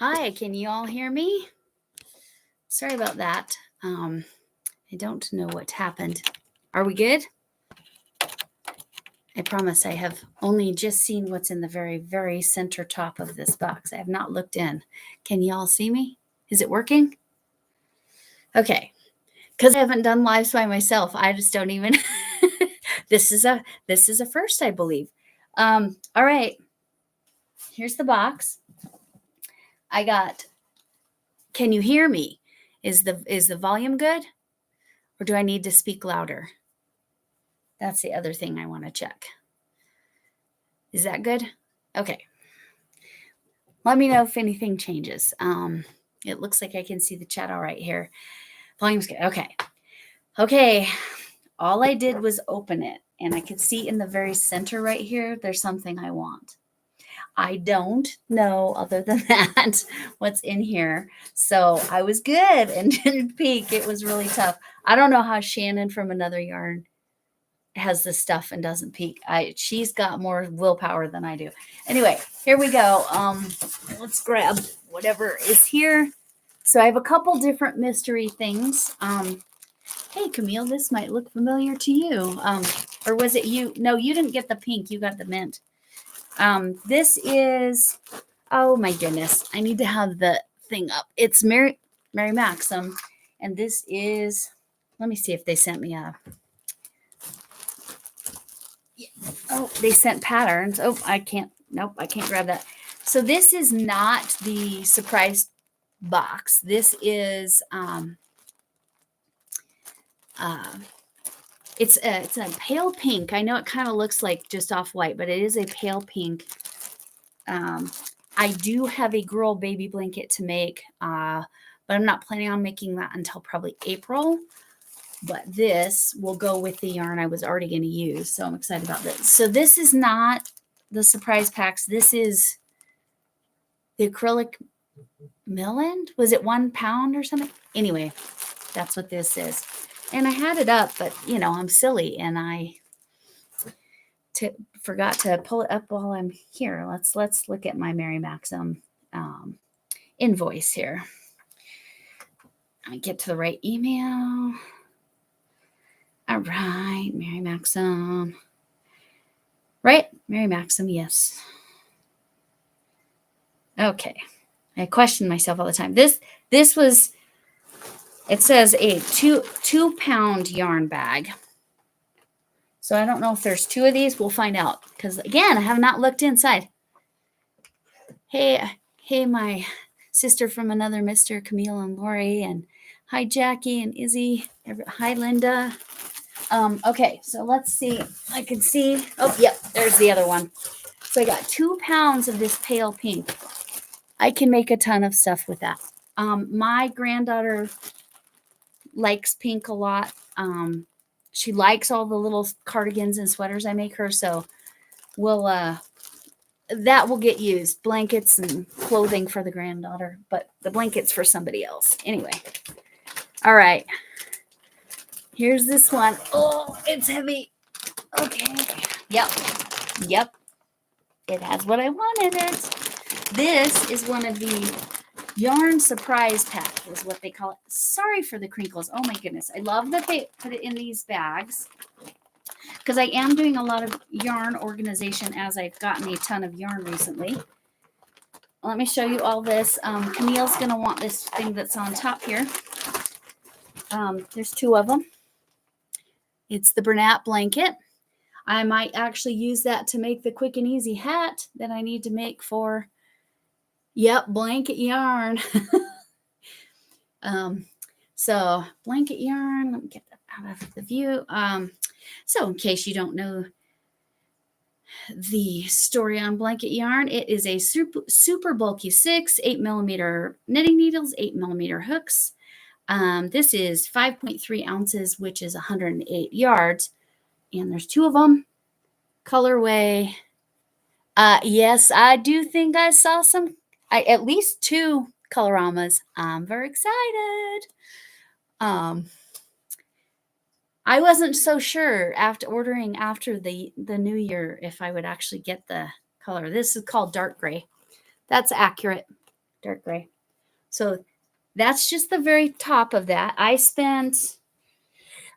Hi, can you all hear me? Sorry about that. I don't know what happened. Are we good? I promise I have only just seen what's in the very, very center top of this box. I have not looked in. Can you all see me? Is it working? Okay. Because I haven't done lives by myself. I just don't even this is a first, I believe. All right. Here's the box. I got, can you hear me? Is the volume good? Or do I need to speak louder? That's the other thing I want to check. Is that good? Okay. Let me know if anything changes. It looks like I can see the chat all right here. Volume's good. Okay. Okay. All I did was open it, and I could see in the very center right here, there's something I want. I don't know, other than that, what's in here. So I was good and didn't peek. It was really tough. I don't know how Shannon from Another Yarn has this stuff and doesn't peek. She's got more willpower than I do. Anyway, here we go. Let's grab whatever is here. So I have a couple different mystery things. Hey, Camille, this might look familiar to you. Or was it you? No, you didn't get the pink. You got the mint. This is, oh my goodness. I need to have the thing up. It's Mary Maxim. And this is, let me see if they sent me a, oh, they sent patterns. Oh, I can't, nope, I can't grab that. So this is not the surprise box. This is, it's a pale pink. I know it kind of looks like just off-white, but it is a pale pink. I do have a girl baby blanket to make, but I'm not planning on making that until probably April. But this will go with the yarn I was already going to use. So I'm excited about this. So this is not the surprise packs. This is the acrylic milland. Was it 1 pound or something? Anyway, that's what this is. And I had it up, but you know, I'm silly and I forgot to pull it up while I'm here. Let's look at my Mary Maxim invoice here. I get to the right email. All right, Mary Maxim. Right? Mary Maxim, yes. Okay. I question myself all the time. This was, it says a 2 pound yarn bag. So I don't know if there's 2 of these. We'll find out. Because again, I have not looked inside. Hey, my sister from another Mr. Camille and Lori. And hi, Jackie and Izzy. Hi, Linda. Okay, so let's see. I can see. Oh, yep, there's the other one. So I got 2 pounds of this pale pink. I can make a ton of stuff with that. My granddaughter likes pink a lot. She likes all the little cardigans and sweaters I make her. So we'll, that will get used. Blankets and clothing for the granddaughter, but the blankets for somebody else. Anyway. All right. Here's this one. Oh, it's heavy. Okay. Yep. It has what I wanted it. This is one of the yarn surprise pack is what they call it. Sorry for the crinkles. Oh my goodness. I love that they put it in these bags because I am doing a lot of yarn organization as I've gotten a ton of yarn recently. Let me show you all this. Camille's going to want this thing that's on top here. There's 2 of them. It's the Bernat blanket. I might actually use that to make the quick and easy hat that I need to make for, yep, blanket yarn. So blanket yarn, let me get that out of the view. So in case you don't know the story on blanket yarn, it is a super bulky 8mm knitting needles, 8mm hooks. This is 5.3 ounces, which is 108 yards. And there's 2 of them. Colorway. Yes, I do think I saw at least 2 coloromas. I'm very excited. I wasn't so sure after ordering after the new year if I would actually get the color. This is called dark gray. That's accurate. dark gray. So that's just the very top of that. I spent,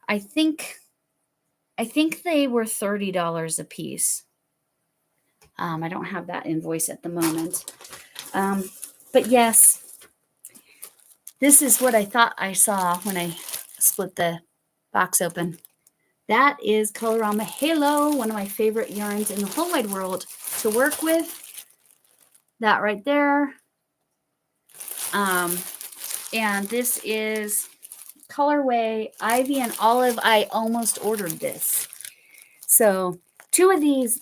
I think they were $30 a piece. I don't have that invoice at the moment. But yes, this is what I thought I saw when I split the box open. That is Colorama Halo, one of my favorite yarns in the whole wide world to work with. That right there. And this is colorway Ivy and Olive. I almost ordered this. So 2 of these,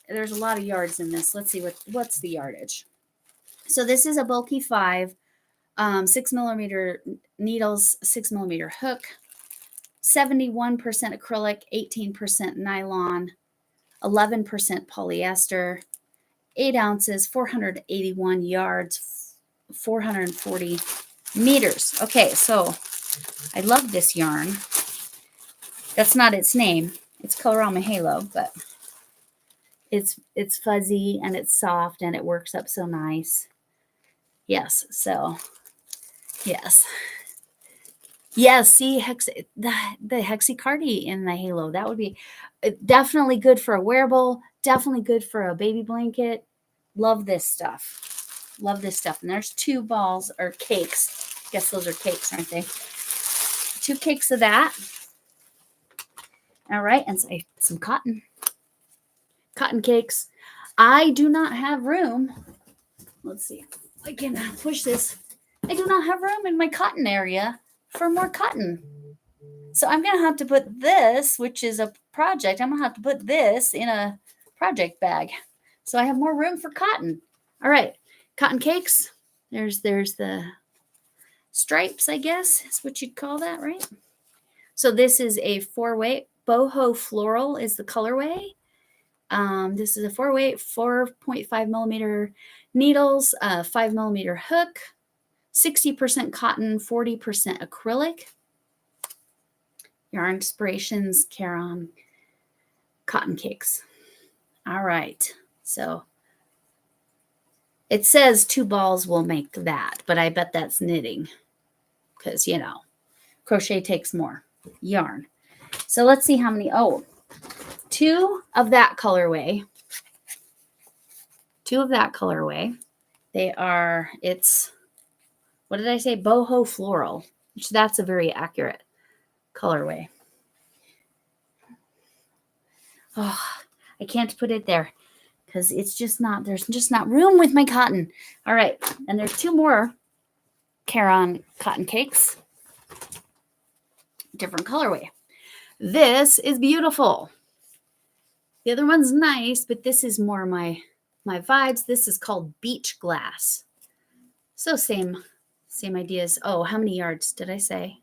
there's a lot of yards in this. Let's see what's the yardage. So this is a bulky 5, 6mm needles, 6mm hook, 71% acrylic, 18% nylon, 11% polyester, 8 ounces, 481 yards, 440 meters. Okay, so I love this yarn. That's not its name. It's Colorama Halo, but it's fuzzy and it's soft and it works up so nice. Yes, so yes. Yes, see the hexacardy in the Halo. That would be definitely good for a wearable, definitely good for a baby blanket. Love this stuff. Love this stuff. And there's 2 balls or cakes. I guess those are cakes, aren't they? 2 cakes of that. All right, and some cotton cakes. I do not have room. Let's see. I can push this. I do not have room in my cotton area for more cotton. So I'm going to have to put this, which is a project, I'm going to have to put this in a project bag. So I have more room for cotton. All right, cotton cakes. There's the stripes, I guess is what you'd call that, right? So this is a 4-weight. Boho Floral is the colorway. This is a 4-weight, 4.5mm needles, 5mm hook, 60% cotton, 40% acrylic. Yarn Inspirations, Caron, cotton cakes. All right, so it says 2 balls will make that, but I bet that's knitting because, crochet takes more yarn. So let's see how many. Oh, 2 of that colorway. 2 of that colorway. It's, what did I say? Boho Floral, which that's a very accurate colorway. Oh, I can't put it there because there's just not room with my cotton. All right, and there's 2 more Caron cotton cakes. Different colorway. This is beautiful. The other one's nice, but this is more my vibes. This is called Beach Glass. So same ideas. Oh, how many yards did I say?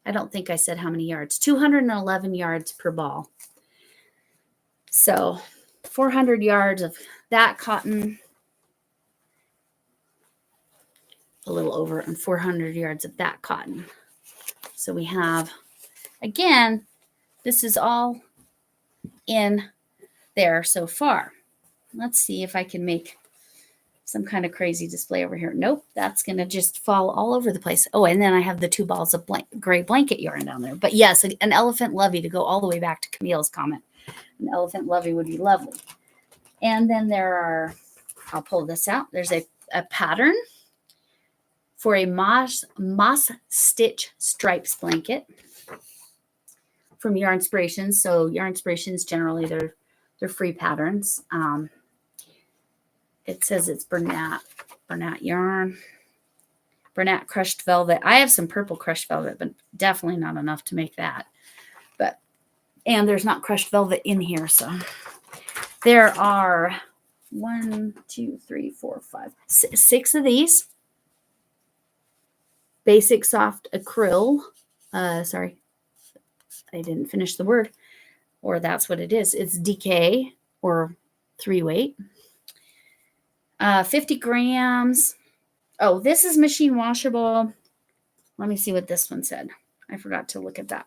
I don't think I said how many yards. 211 yards per ball. So 400 yards of that cotton. A little over, and 400 yards of that cotton. So we have, again, this is all in there so far. Let's see if I can make some kind of crazy display over here. Nope, that's going to just fall all over the place. Oh, and then I have the 2 balls of gray blanket yarn down there. But yes, an elephant lovey, to go all the way back to Camille's comment. An elephant lovey would be lovely. And then there are, I'll pull this out. There's a pattern for a moss stitch stripes blanket from Yarn Inspirations. So Yarn Inspirations, generally they're free patterns. It says it's Bernat yarn, Bernat crushed velvet. I have some purple crushed velvet, but definitely not enough to make that. And there's not crushed velvet in here, so there are 1, 2, 3, 4, 5, 6 of these. Basic soft acryl. Sorry, I didn't finish the word, or that's what it is. It's DK or 3-weight. 50 grams. Oh, this is machine washable. Let me see what this one said. I forgot to look at that.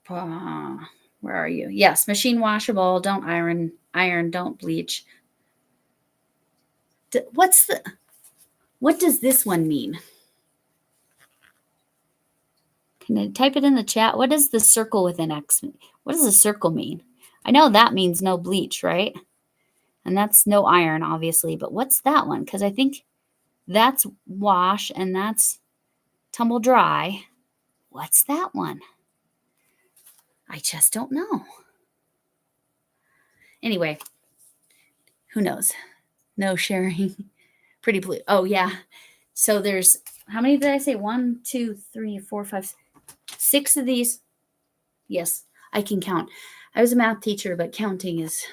Where are you? Yes, machine washable. Don't iron, don't bleach. What does this one mean? Can I type it in the chat? What does the circle with an X mean? What does a circle mean? I know that means no bleach, right? And that's no iron, obviously. But what's that one? Because I think that's wash and that's tumble dry. What's that one? I just don't know. Anyway, who knows? No sharing. Pretty blue. Oh, yeah. So there's, how many did I say? 1, 2, 3, 4, 5, 6 of these. Yes, I can count. I was a math teacher, but counting is,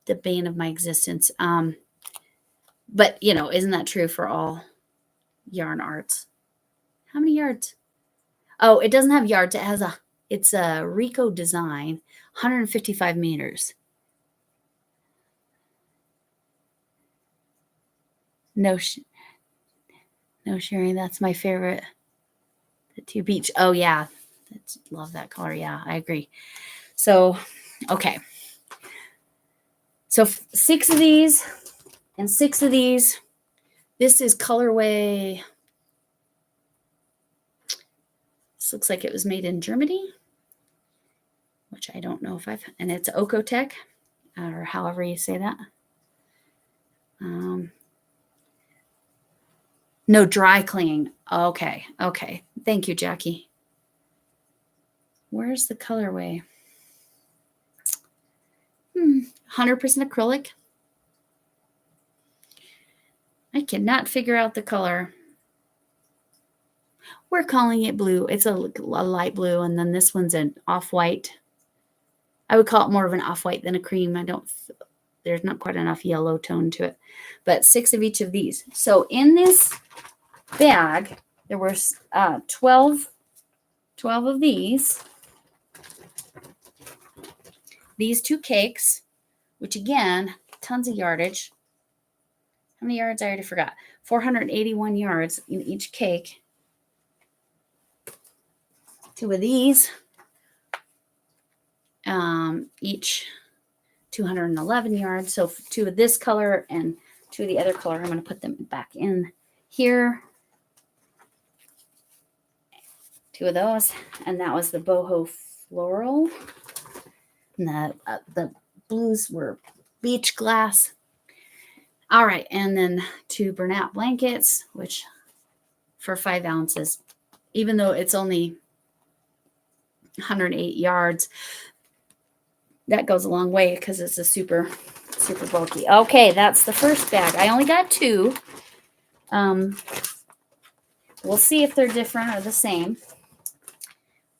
the bane of my existence. But, isn't that true for all yarn arts? How many yards? Oh, it doesn't have yards. It's a Rico design, 155 meters. No sharing. That's my favorite. The 2 beach. Oh, yeah. Love that color. Yeah, I agree. So, okay. So 6 of these and 6 of these. This is colorway. This looks like it was made in Germany, which I don't know if and it's Okotech, or however you say that. No dry clean. Okay. Thank you, Jackie. Where's the colorway? 100% acrylic. I cannot figure out the color. We're calling it blue. It's a light blue, and then this one's an off-white. I would call it more of an off-white than a cream. There's not quite enough yellow tone to it. But 6 of each of these. So in this bag, there were 12 of these. These 2 cakes, which again, tons of yardage. How many yards? I already forgot. 481 yards in each cake. 2 of these, each 211 yards. So 2 of this color and 2 of the other color. I'm going to put them back in here. 2 of those, and that was the boho floral. And the blues were beach glass. All right, and then 2 Bernat blankets, which for 5 ounces, even though it's only 108 yards, that goes a long way because it's a super bulky. Okay, that's the first bag. I only got 2. We'll see if they're different or the same.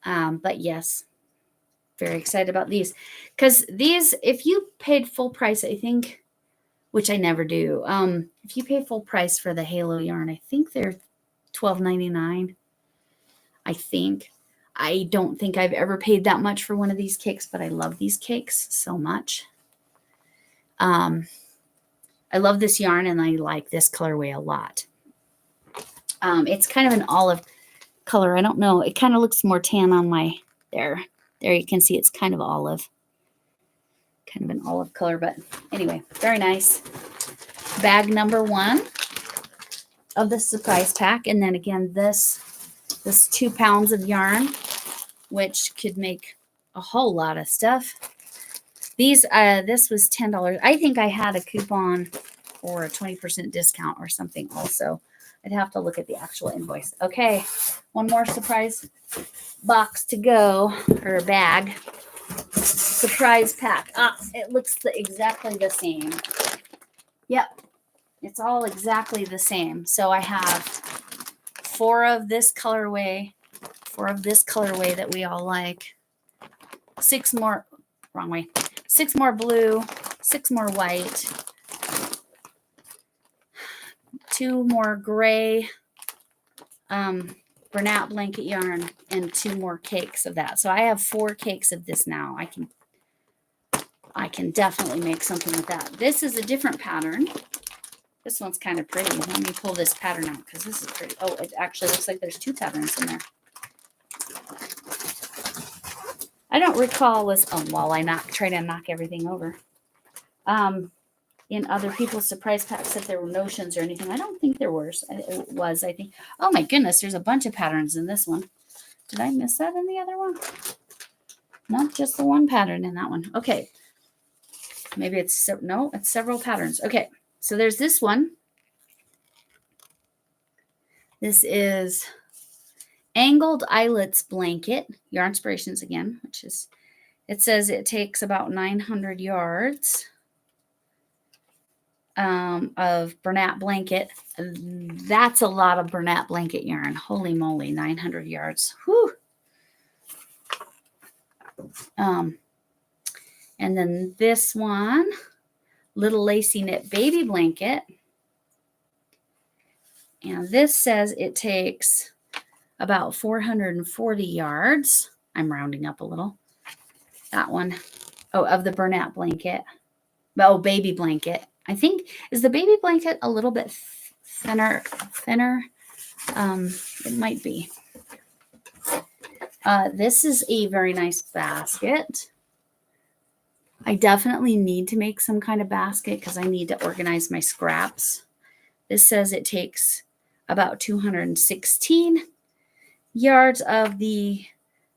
But yes, very excited about these, because these, if you paid full price, I think, which I never do, if you pay full price for the Halo yarn, I think they're $12.99. I think. I don't think I've ever paid that much for one of these cakes, but I love these cakes so much. I love this yarn, and I like this colorway a lot. It's kind of an olive color. I don't know. It kind of looks more tan on my, there you can see it's kind of olive. Kind of an olive color, but anyway, very nice. Bag number 1 of the surprise pack. And then again, this 2 pounds of yarn, which could make a whole lot of stuff. This was $10. I think I had a coupon or a 20% discount or something also. I'd have to look at the actual invoice. Okay, one more surprise box to go, or bag. Surprise pack. It looks exactly the same. Yep, it's all exactly the same. So I have 4 of this colorway that we all like. 6 more, wrong way. 6 more blue, 6 more white, 2 more gray Bernat blanket yarn, and 2 more cakes of that. So I have 4 cakes of this now. I can definitely make something with that. This is a different pattern. This one's kind of pretty. Let me pull this pattern out because this is pretty. Oh, it actually looks like there's 2 patterns in there. I don't recall while I try to knock everything over. in other people's surprise packs if there were notions or anything. I don't think there was. It was, I think. Oh my goodness, there's a bunch of patterns in this one. Did I miss that in the other one? Not just the one pattern in that one. Okay. Maybe it's, no, it's several patterns. Okay. So there's this one. This is Angled Eyelets Blanket, Yarn Inspirations again, which is, it says it takes about 900 yards of Bernat blanket. That's a lot of Bernat blanket yarn. Holy moly, 900 yards. Whew. And then this one, Little Lacy Knit Baby Blanket. And this says it takes about 440 yards. I'm rounding up a little. That one, oh, of the Bernat blanket. Oh, baby blanket. I think, is the baby blanket a little bit thinner? It might be. This is a very nice basket. I definitely need to make some kind of basket because I need to organize my scraps. This says it takes about 216 yards of the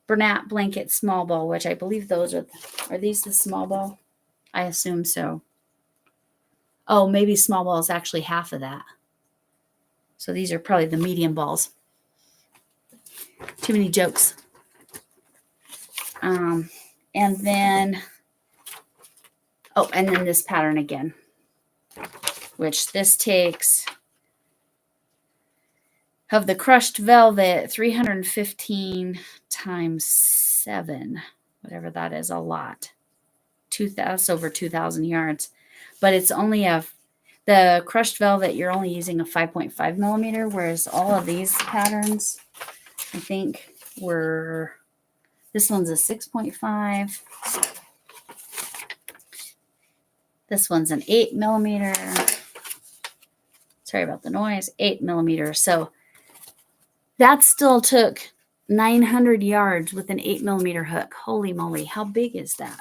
Bernat blanket small ball, which I believe those are these the small ball? I assume so. Oh, maybe small ball is actually half of that. So these are probably the medium balls. Too many jokes. And then, oh, and then this pattern again, which this takes of the crushed velvet, 315 times 7, whatever that is, a lot. 2,000, over 2,000 yards. But it's only the crushed velvet, you're only using a 5.5 millimeter, whereas all of these patterns, I think, were, this one's a 6.5. This one's an 8 millimeter. Sorry about the noise, 8 millimeter. So that still took 900 yards with an 8 millimeter hook. Holy moly, how big is that?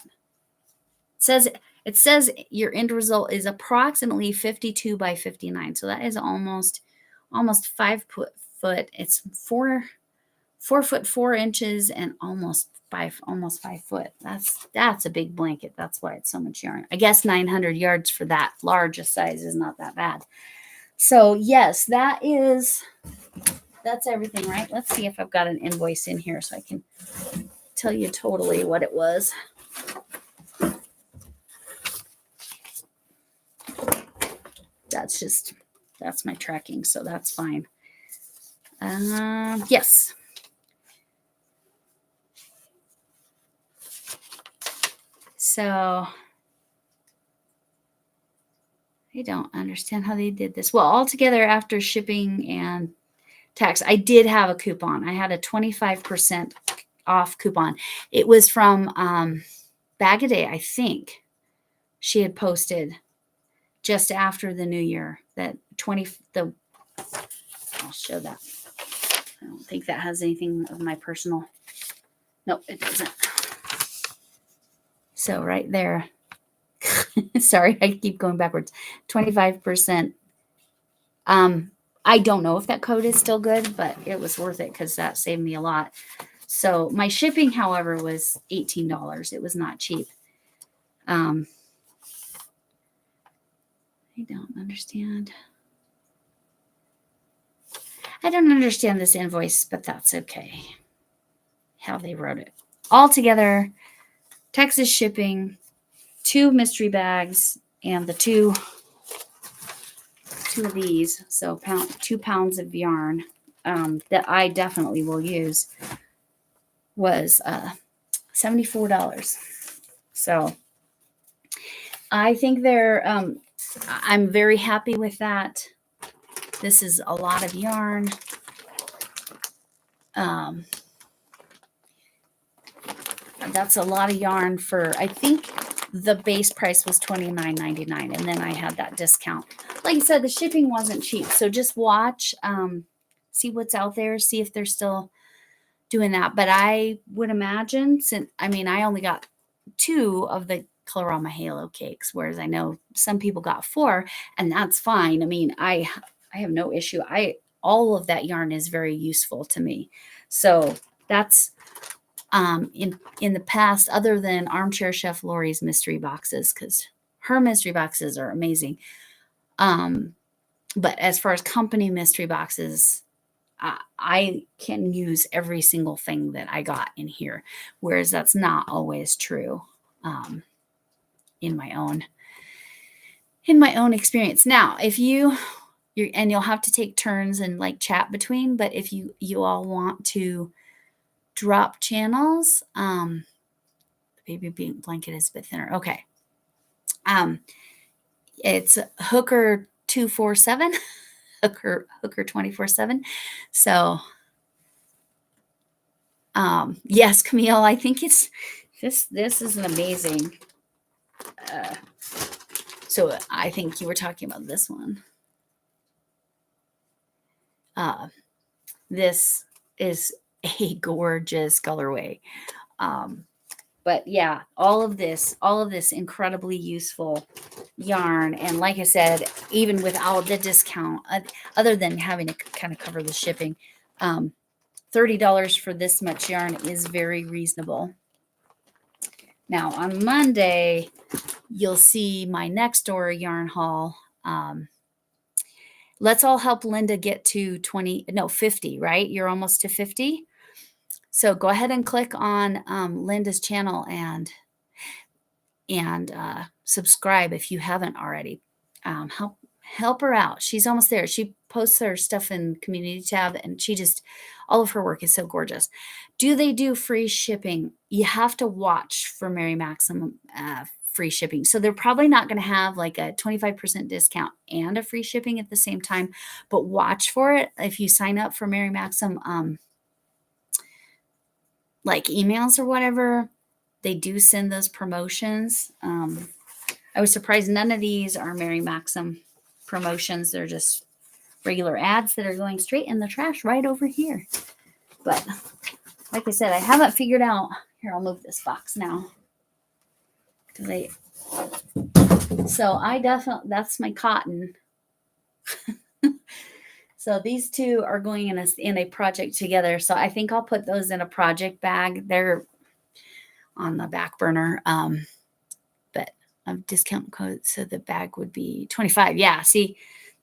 It says your end result is approximately 52 by 59. So that is almost 5 foot. It's 4 foot 4 inches and almost 5 foot. That's a big blanket. That's why it's so much yarn. I guess 900 yards for that large a size is not that bad. So yes, that's everything, right? Let's see if I've got an invoice in here so I can tell you totally what it was. That's my tracking, so that's fine. Yes. So I don't understand how they did this. Well, altogether after shipping and tax, I did have a coupon. I had a 25% off coupon. It was from Bag a Day, I think. She had posted just after the new year that I'll show that. I don't think that has anything of my personal. Nope, it doesn't. So right there. Sorry, I keep going backwards. 25%. I don't know if that code is still good, but it was worth it because that saved me a lot. So my shipping, however, was $18. It was not cheap. I don't understand. I don't understand this invoice, but that's okay. How they wrote it. Altogether, Texas shipping, 2 mystery bags, and the two of these. So 2 pounds of yarn that I definitely will use was $74. So I think I'm very happy with that. This is a lot of yarn. That's a lot of yarn for, I think the base price was $29.99, and then I had that discount. Like I said, the shipping wasn't cheap. So just watch, see what's out there, see if they're still doing that. But I would imagine, I only got 2 of the color all my halo cakes, whereas I know some people got 4, and that's fine. I mean, I have no issue. All of that yarn is very useful to me. So that's in the past, other than Armchair Chef Lori's mystery boxes, because her mystery boxes are amazing. But as far as company mystery boxes, I can use every single thing that I got in here, whereas that's not always true in my own experience. Now, if you're and you'll have to take turns and like chat between, but if you all want to drop channels, the baby blanket is a bit thinner. Okay. It's Hooker 247, Hooker 24/7. So yes, Camille, I think it's this is an amazing. So I think you were talking about this one. This is a gorgeous colorway. But yeah, all of this incredibly useful yarn. And like I said, even without the discount, other than having to kind of cover the shipping, $30 for this much yarn is very reasonable. Now on Monday, you'll see my next door yarn haul. Let's all help Linda get to 50, right? You're almost to 50. So go ahead and click on Linda's channel and subscribe if you haven't already. Help her out. She's almost there. She posts her stuff in community tab, and all of her work is so gorgeous. Do they do free shipping? You have to watch for Mary Maxim free shipping. So they're probably not going to have like a 25% discount and a free shipping at the same time, but watch for it. If you sign up for Mary Maxim, like emails or whatever, they do send those promotions. I was surprised none of these are Mary Maxim promotions. They're just regular ads that are going straight in the trash right over here. But like I said, I haven't figured out. Here, I'll move this box now. So that's my cotton. So these two are going in a project together. So I think I'll put those in a project bag. They're on the back burner. But a discount code, so the bag would be 25. Yeah, see,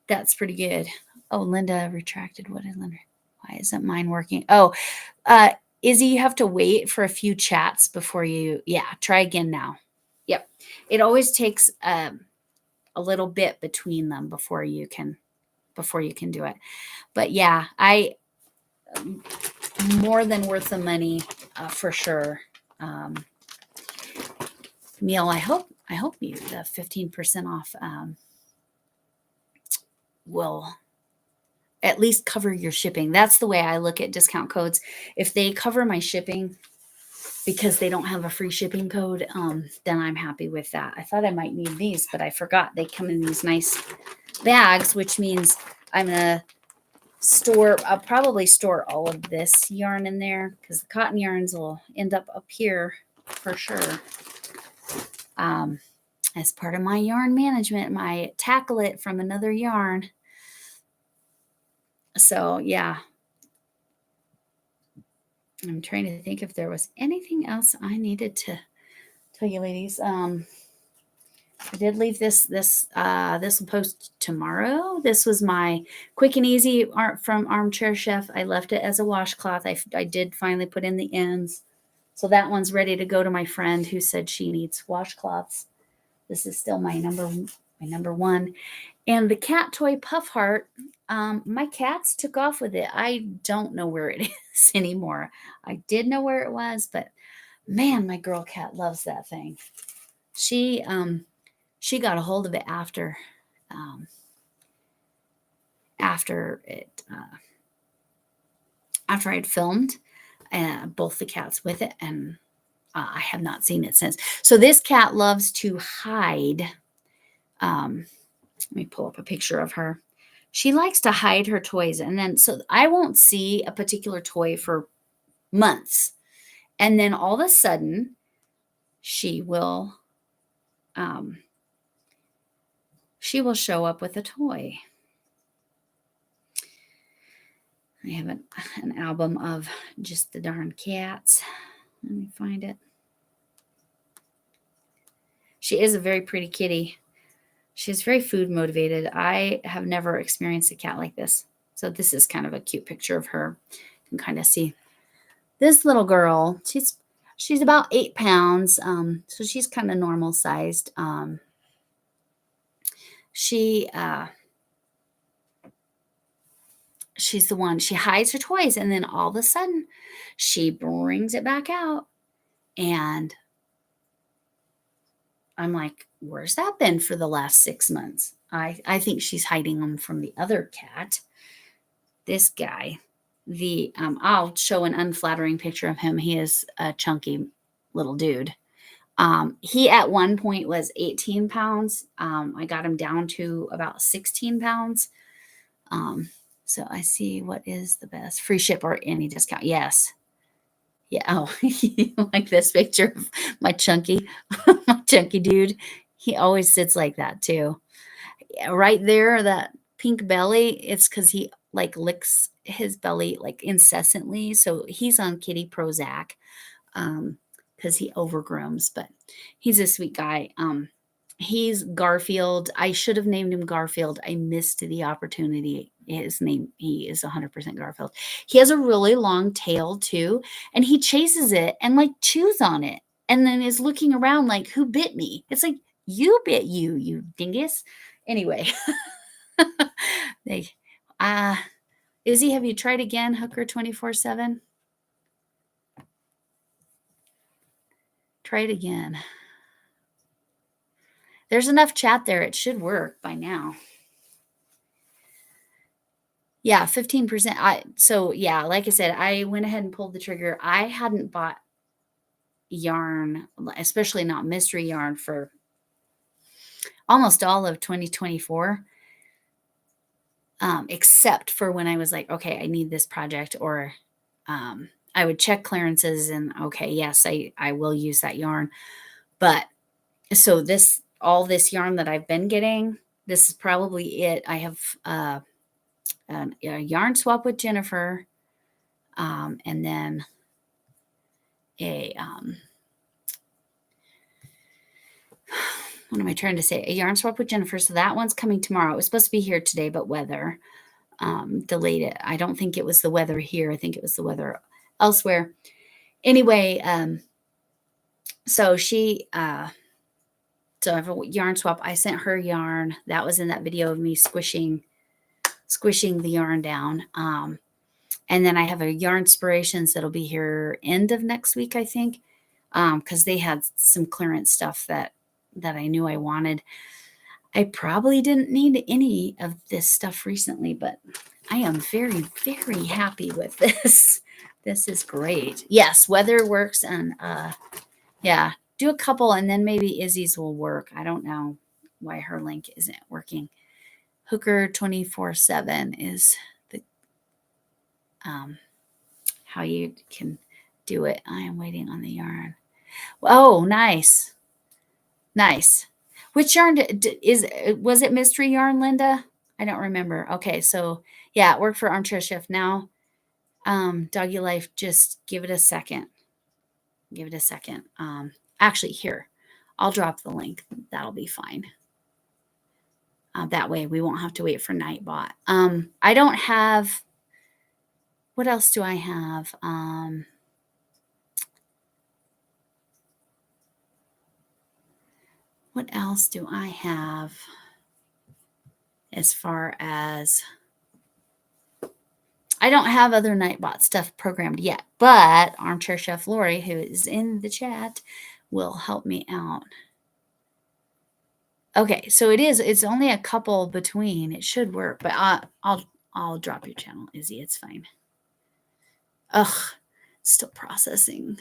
that's pretty good. Oh, Linda retracted. What did Linda? Why isn't mine working? Oh, Izzy, you have to wait for a few chats before you. Yeah, try again now. Yep, it always takes a little bit between them before you can do it. But yeah, more than worth the money for sure. Neil, I hope you the 15% off will at least cover your shipping. That's the way I look at discount codes. If they cover my shipping because they don't have a free shipping code, then I'm happy with that. I thought I might need these, but I forgot. They come in these nice bags, which means I'll probably store all of this yarn in there because the cotton yarns will end up here for sure. As part of my yarn management, I tackle it from another yarn. So yeah, I'm trying to think if there was anything else I needed to tell you ladies. I did leave this will post tomorrow. This was my quick and easy from Armchair Chef. I left it as a washcloth. I did finally put in the ends. So that one's ready to go to my friend who said she needs washcloths. This is still my number one. And the cat toy puff heart, my cats took off with it. I don't know where it is anymore. I did know where it was, but man, my girl cat loves that thing. She got a hold of it after I'd filmed both the cats with it, and I have not seen it since. So this cat loves to hide. Let me pull up a picture of her. She likes to hide her toys, and then so I won't see a particular toy for months, and then all of a sudden she will she will show up with a toy. I have an album of just the darn cats. Let me find it. She is a very pretty kitty. She's very food motivated. I have never experienced a cat like this. So this is kind of a cute picture of her. You can kind of see this little girl. She's about 8 pounds. So she's kind of normal sized. She's the one, she hides her toys, and then all of a sudden she brings it back out. And I'm like, where's that been for the last 6 months? I think she's hiding them from the other cat. This guy, I'll show an unflattering picture of him. He is a chunky little dude. He at one point was 18 pounds. I got him down to about 16 pounds. So I see what is the best free ship or any discount. Yes. Yeah. Oh, like this picture of my chunky dude. He always sits like that too. Right there, that pink belly. It's because he like licks his belly like incessantly. So he's on kitty Prozac because he overgrooms, but he's a sweet guy. He's Garfield. I should have named him Garfield. I missed the opportunity. His name, he is 100% Garfield. He has a really long tail too, and he chases it and like chews on it and then is looking around like, who bit me? It's like, you bit you, you dingus. Anyway, Izzy, have you tried again, Hooker 24/7? Try it again. There's enough chat there. It should work by now. Yeah, 15%. So yeah, like I said, I went ahead and pulled the trigger. I hadn't bought yarn, especially not mystery yarn, for almost all of 2024. Except for when I was like, okay, I need this project, or I would check clearances and okay, yes, I will use that yarn. But so all this yarn that I've been getting, this is probably it. I have a yarn swap with Jennifer, and then what am I trying to say? A yarn swap with Jennifer. So that one's coming tomorrow. It was supposed to be here today, but weather delayed it. I don't think it was the weather here. I think it was the weather elsewhere. Anyway, so she, so I have a yarn swap. I sent her yarn. That was in that video of me squishing the yarn down. And then I have a yarn inspirations that'll be here end of next week, I think, because they had some clearance stuff that I knew I wanted. I probably didn't need any of this stuff recently, but I am very, very happy with this. This is great. Yes, weather works, and yeah, do a couple, and then maybe Izzy's will work. I don't know why her link isn't working. Hooker 24/7 is the how you can do it. I am waiting on the yarn. Oh, nice. Which yarn was it? Mystery yarn, Linda? I don't remember. Okay, so yeah, it worked for Armchair Chef. Now, Doggy Life, just give it a second. Actually, here, I'll drop the link. That'll be fine. That way we won't have to wait for Nightbot. I don't have, what else do I have? What else do I have as far as, I don't have other Nightbot stuff programmed yet, but Armchair Chef Lori, who is in the chat, will help me out. Okay, so it's only a couple between. It should work, but I'll drop your channel, Izzy. It's fine. Ugh, still processing.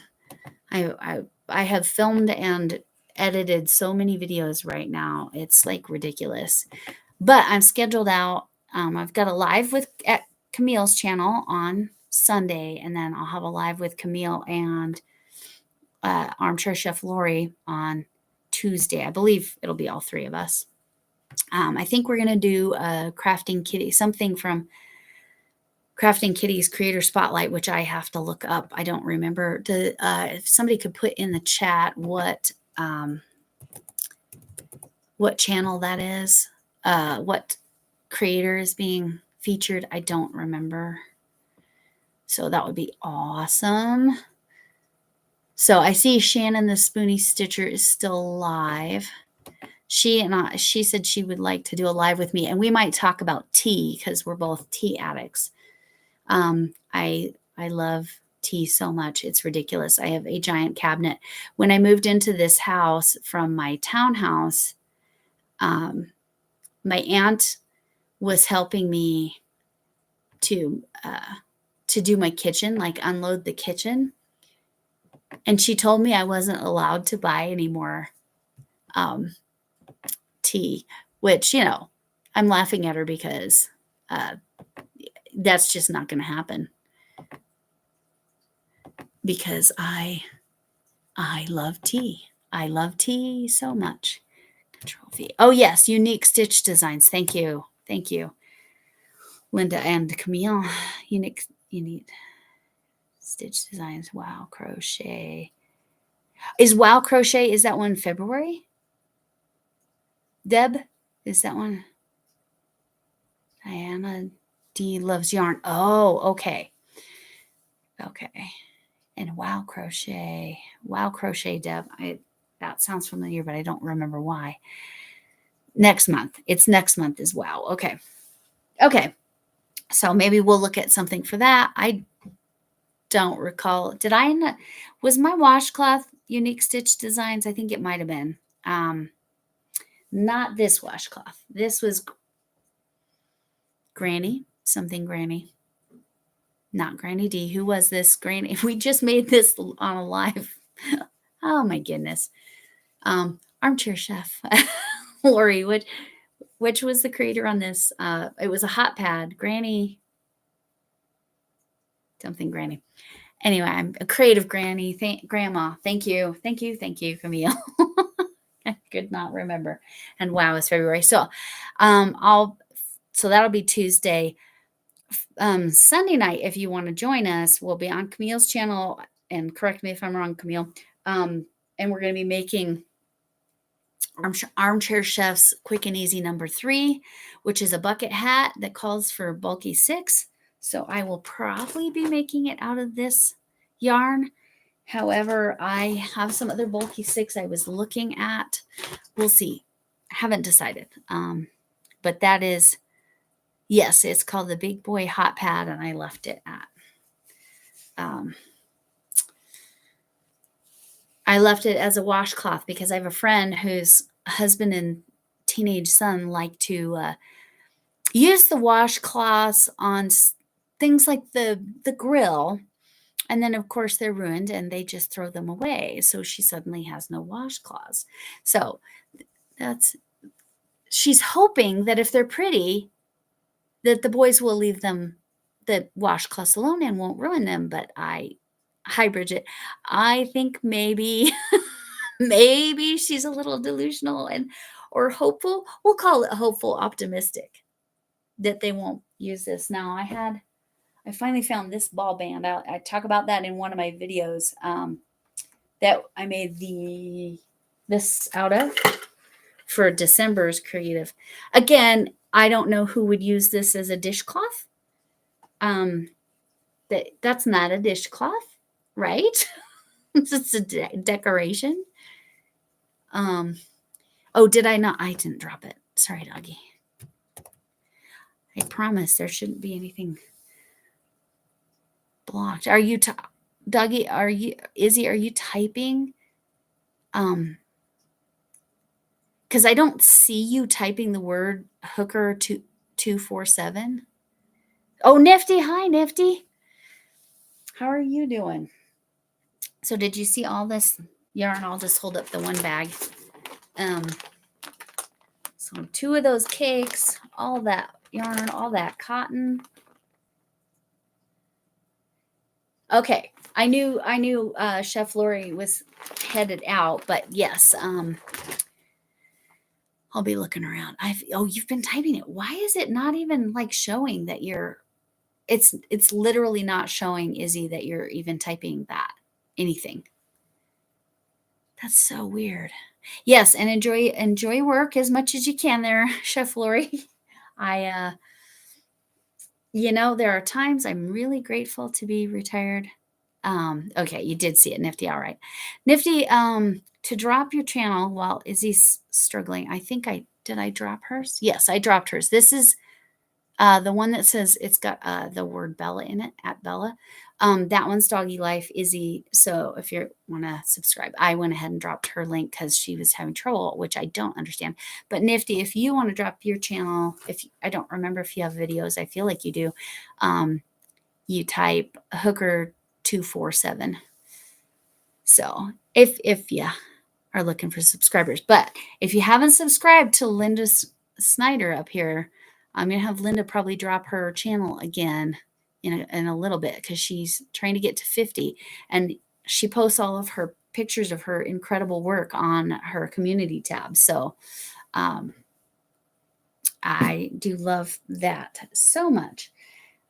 I have filmed and edited so many videos right now. It's like ridiculous. But I'm scheduled out. I've got a live at Camille's channel on Sunday, and then I'll have a live with Camille and Armchair Chef Lori on Tuesday. I believe it'll be all three of us. I think we're going to do a Crafting Kitty, something from Crafting Kitty's Creator Spotlight, which I have to look up. I don't remember. If somebody could put in the chat what channel that is, what creator is being featured, I don't remember. So that would be awesome. So I see Shannon the Spoonie Stitcher is still live. She said she would like to do a live with me, and we might talk about tea because we're both tea addicts. I love tea so much. It's ridiculous. I have a giant cabinet. When I moved into this house from my townhouse, my aunt was helping me to do my kitchen, like unload the kitchen. And she told me I wasn't allowed to buy any more tea, which, I'm laughing at her because that's just not going to happen. Because I love tea. I love tea so much. Control V. Oh, yes. Unique Stitch Designs. Thank you. Thank you, Linda and Camille. Unique Stitch Designs. Wow Crochet. Is Wow Crochet, is that one February? Deb, is that one? Diana D loves yarn. Oh, okay. Okay. And Wow Crochet. Wow Crochet, Deb. That sounds familiar, but I don't remember why. Next month. It's next month as well. Okay. Okay. So maybe we'll look at something for that. I don't recall. Was my washcloth Unique Stitch Designs? I think it might have been. Not this washcloth. This was Granny, something Granny. Not Granny D. Who was this Granny? We just made this on a live. Oh my goodness. Armchair Chef. Lori, which was the creator on this? It was a hot pad. Granny. Something Granny. Anyway, I'm a creative Granny. Grandma. Thank you. Thank you. Thank you, Camille. I could not remember. And wow, it's February. So so that'll be Tuesday. Sunday night, if you want to join us, we'll be on Camille's channel, and correct me if I'm wrong, Camille. And we're going to be making Armchair Chef's Quick and Easy number 3, which is a bucket hat that calls for bulky 6. So I will probably be making it out of this yarn. However, I have some other bulky 6 I was looking at. We'll see. I haven't decided. But that is, yes, it's called the Big Boy Hot Pad, and I left it at I left it as a washcloth because I have a friend whose husband and teenage son like to use the washcloths on things like the grill. And then, of course, they're ruined and they just throw them away. So she suddenly has no washcloths. So she's hoping that if they're pretty, that the boys will leave the washcloths alone and won't ruin them. But hi, Bridget. I think maybe she's a little delusional or hopeful. We'll call it hopeful, optimistic that they won't use this. Now, I finally found this ball band out. I talk about that in one of my videos that I made this out of for December's creative. Again, I don't know who would use this as a dishcloth. That's not a dishcloth, right? It's just a decoration. Oh, did I not? I didn't drop it. Sorry, doggy. I promise there shouldn't be anything blocked. Are you, Dougie? Izzy? Are you typing? Because I don't see you typing the word hooker 247. Oh, Nifty! Hi, Nifty. How are you doing? So, did you see all this yarn? I'll just hold up the one bag. So 2 of those cakes, all that yarn, all that cotton. Okay, I knew Chef Lori was headed out, but yes, I'll be looking around. You've been typing it. Why is it not even like showing that you're it's literally not showing, Izzy, that you're even typing that anything. That's so weird. Yes, and enjoy work as much as you can there, Chef Lori. I there are times I'm really grateful to be retired. Okay, you did see it, Nifty. All right. Nifty, to drop your channel while Izzy's struggling. I think did I drop hers? Yes, I dropped hers. This is the one that says it's got the word Bella in it, at Bella. That one's Doggy Life, Izzy. So if you want to subscribe, I went ahead and dropped her link because she was having trouble, which I don't understand. But Nifty, if you want to drop your channel, I don't remember if you have videos, I feel like you do. You type Hooker 247. So if you are looking for subscribers, but if you haven't subscribed to Linda Snyder up here, I'm going to have Linda probably drop her channel again in a little bit because she's trying to get to 50. And she posts all of her pictures of her incredible work on her community tab. So I do love that so much.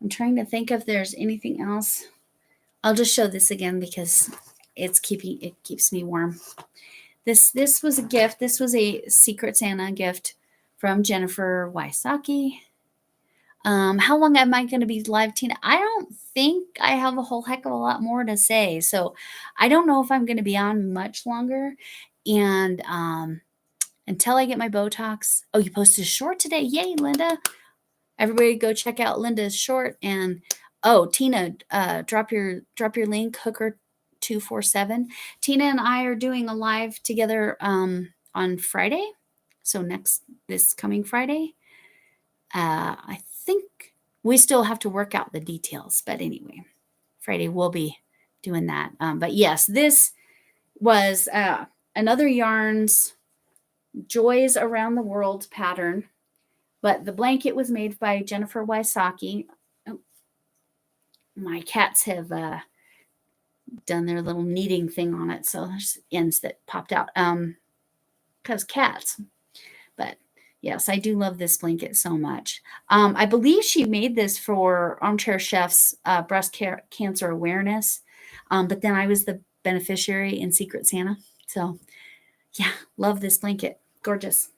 I'm trying to think if there's anything else. I'll just show this again because it keeps me warm. This was a gift. This was a Secret Santa gift from Jennifer Wysocki. How long am I going to be live, Tina? I don't think I have a whole heck of a lot more to say. So I don't know if I'm going to be on much longer. And until I get my Botox. Oh, you posted a short today. Yay, Linda. Everybody go check out Linda's short. And Tina, drop your link, Hooker 247. Tina and I are doing a live together on Friday. So this coming Friday. I think we still have to work out the details, but anyway, Friday we'll be doing that. But yes, this was another Yarns Joys Around the World pattern, but the blanket was made by Jennifer Wysocki. Oh, my cats have done their little kneading thing on it, so there's ends that popped out because cats. But yes, I do love this blanket so much. I believe she made this for Armchair Chef's breast cancer awareness, but then I was the beneficiary in Secret Santa. So yeah, love this blanket. Gorgeous.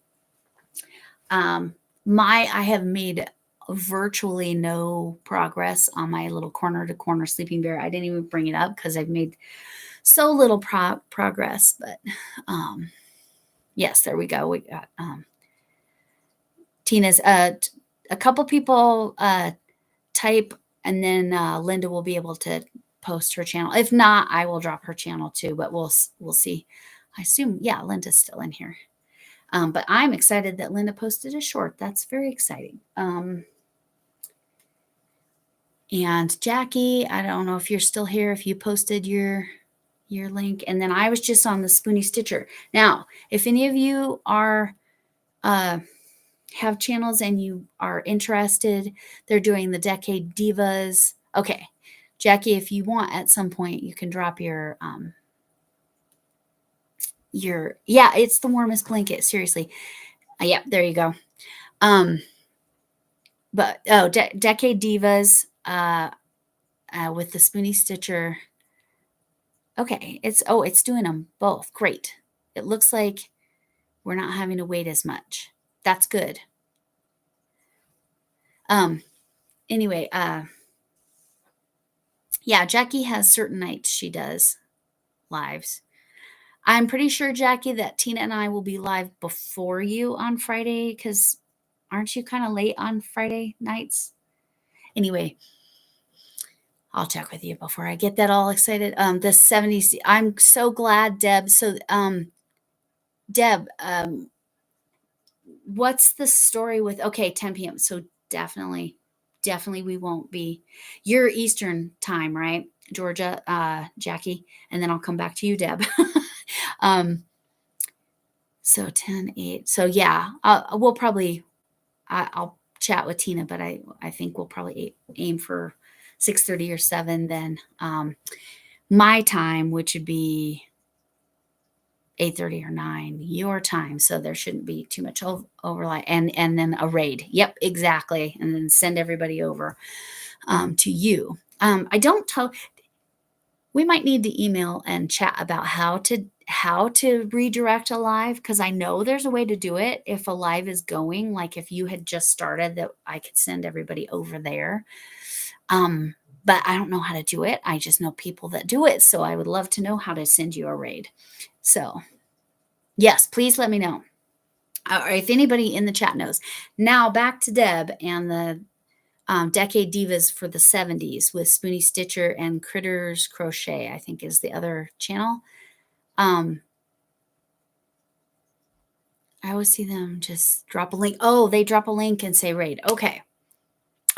I have made virtually no progress on my little corner to corner sleeping bear. I didn't even bring it up because I've made so little progress, but yes, there we go. We got Tina's a couple people type, and then Linda will be able to post her channel. If not, I will drop her channel too, but we'll see. I assume, yeah, Linda's still in here. But I'm excited that Linda posted a short. That's very exciting. And Jackie, I don't know if you're still here, if you posted your link. And then I was just on the Spoonie Stitcher. Now, if any of you are have channels and you are interested, they're doing the Decade Divas. Okay, Jackie, if you want at some point, you can drop your yeah, it's the warmest blanket, seriously. Yeah, there you go. But Decade Divas with the Spoonie Stitcher. Okay, it's doing them both. Great. It looks like we're not having to wait as much. That's good. Anyway, yeah, Jackie has certain nights she does lives. I'm pretty sure, Jackie, that Tina and I will be live before you on Friday because aren't you kind of late on Friday nights? Anyway, I'll check with you before I get that all excited. The 70s, I'm so glad, Deb. So, Deb, what's the story with, 10 p.m. So definitely we won't be. You're Eastern time, right? Georgia, Jackie, and then I'll come back to you, Deb. So 10-8. So yeah, we'll probably, I'll chat with Tina, but I think we'll probably aim for 6:30 or 7 then. my time, which would be 8:30 or 9 your time, so there shouldn't be too much overlap. And then a raid. Yep, exactly. And then send everybody over to you. I don't tell. We might need to email and chat about how to redirect a live, because I know there's a way to do it if a live is going. Like if you had just started, that I could send everybody over there. But I don't know how to do it. I just know people that do it. So I would love to know how to send you a raid. So yes, please let me know. Or if anybody in the chat knows. Now back to Deb and the Decade Divas for the 70s with Spoonie Stitcher and Critters Crochet, I think is the other channel. I always see them just drop a link. Oh, they drop a link and say raid. Okay.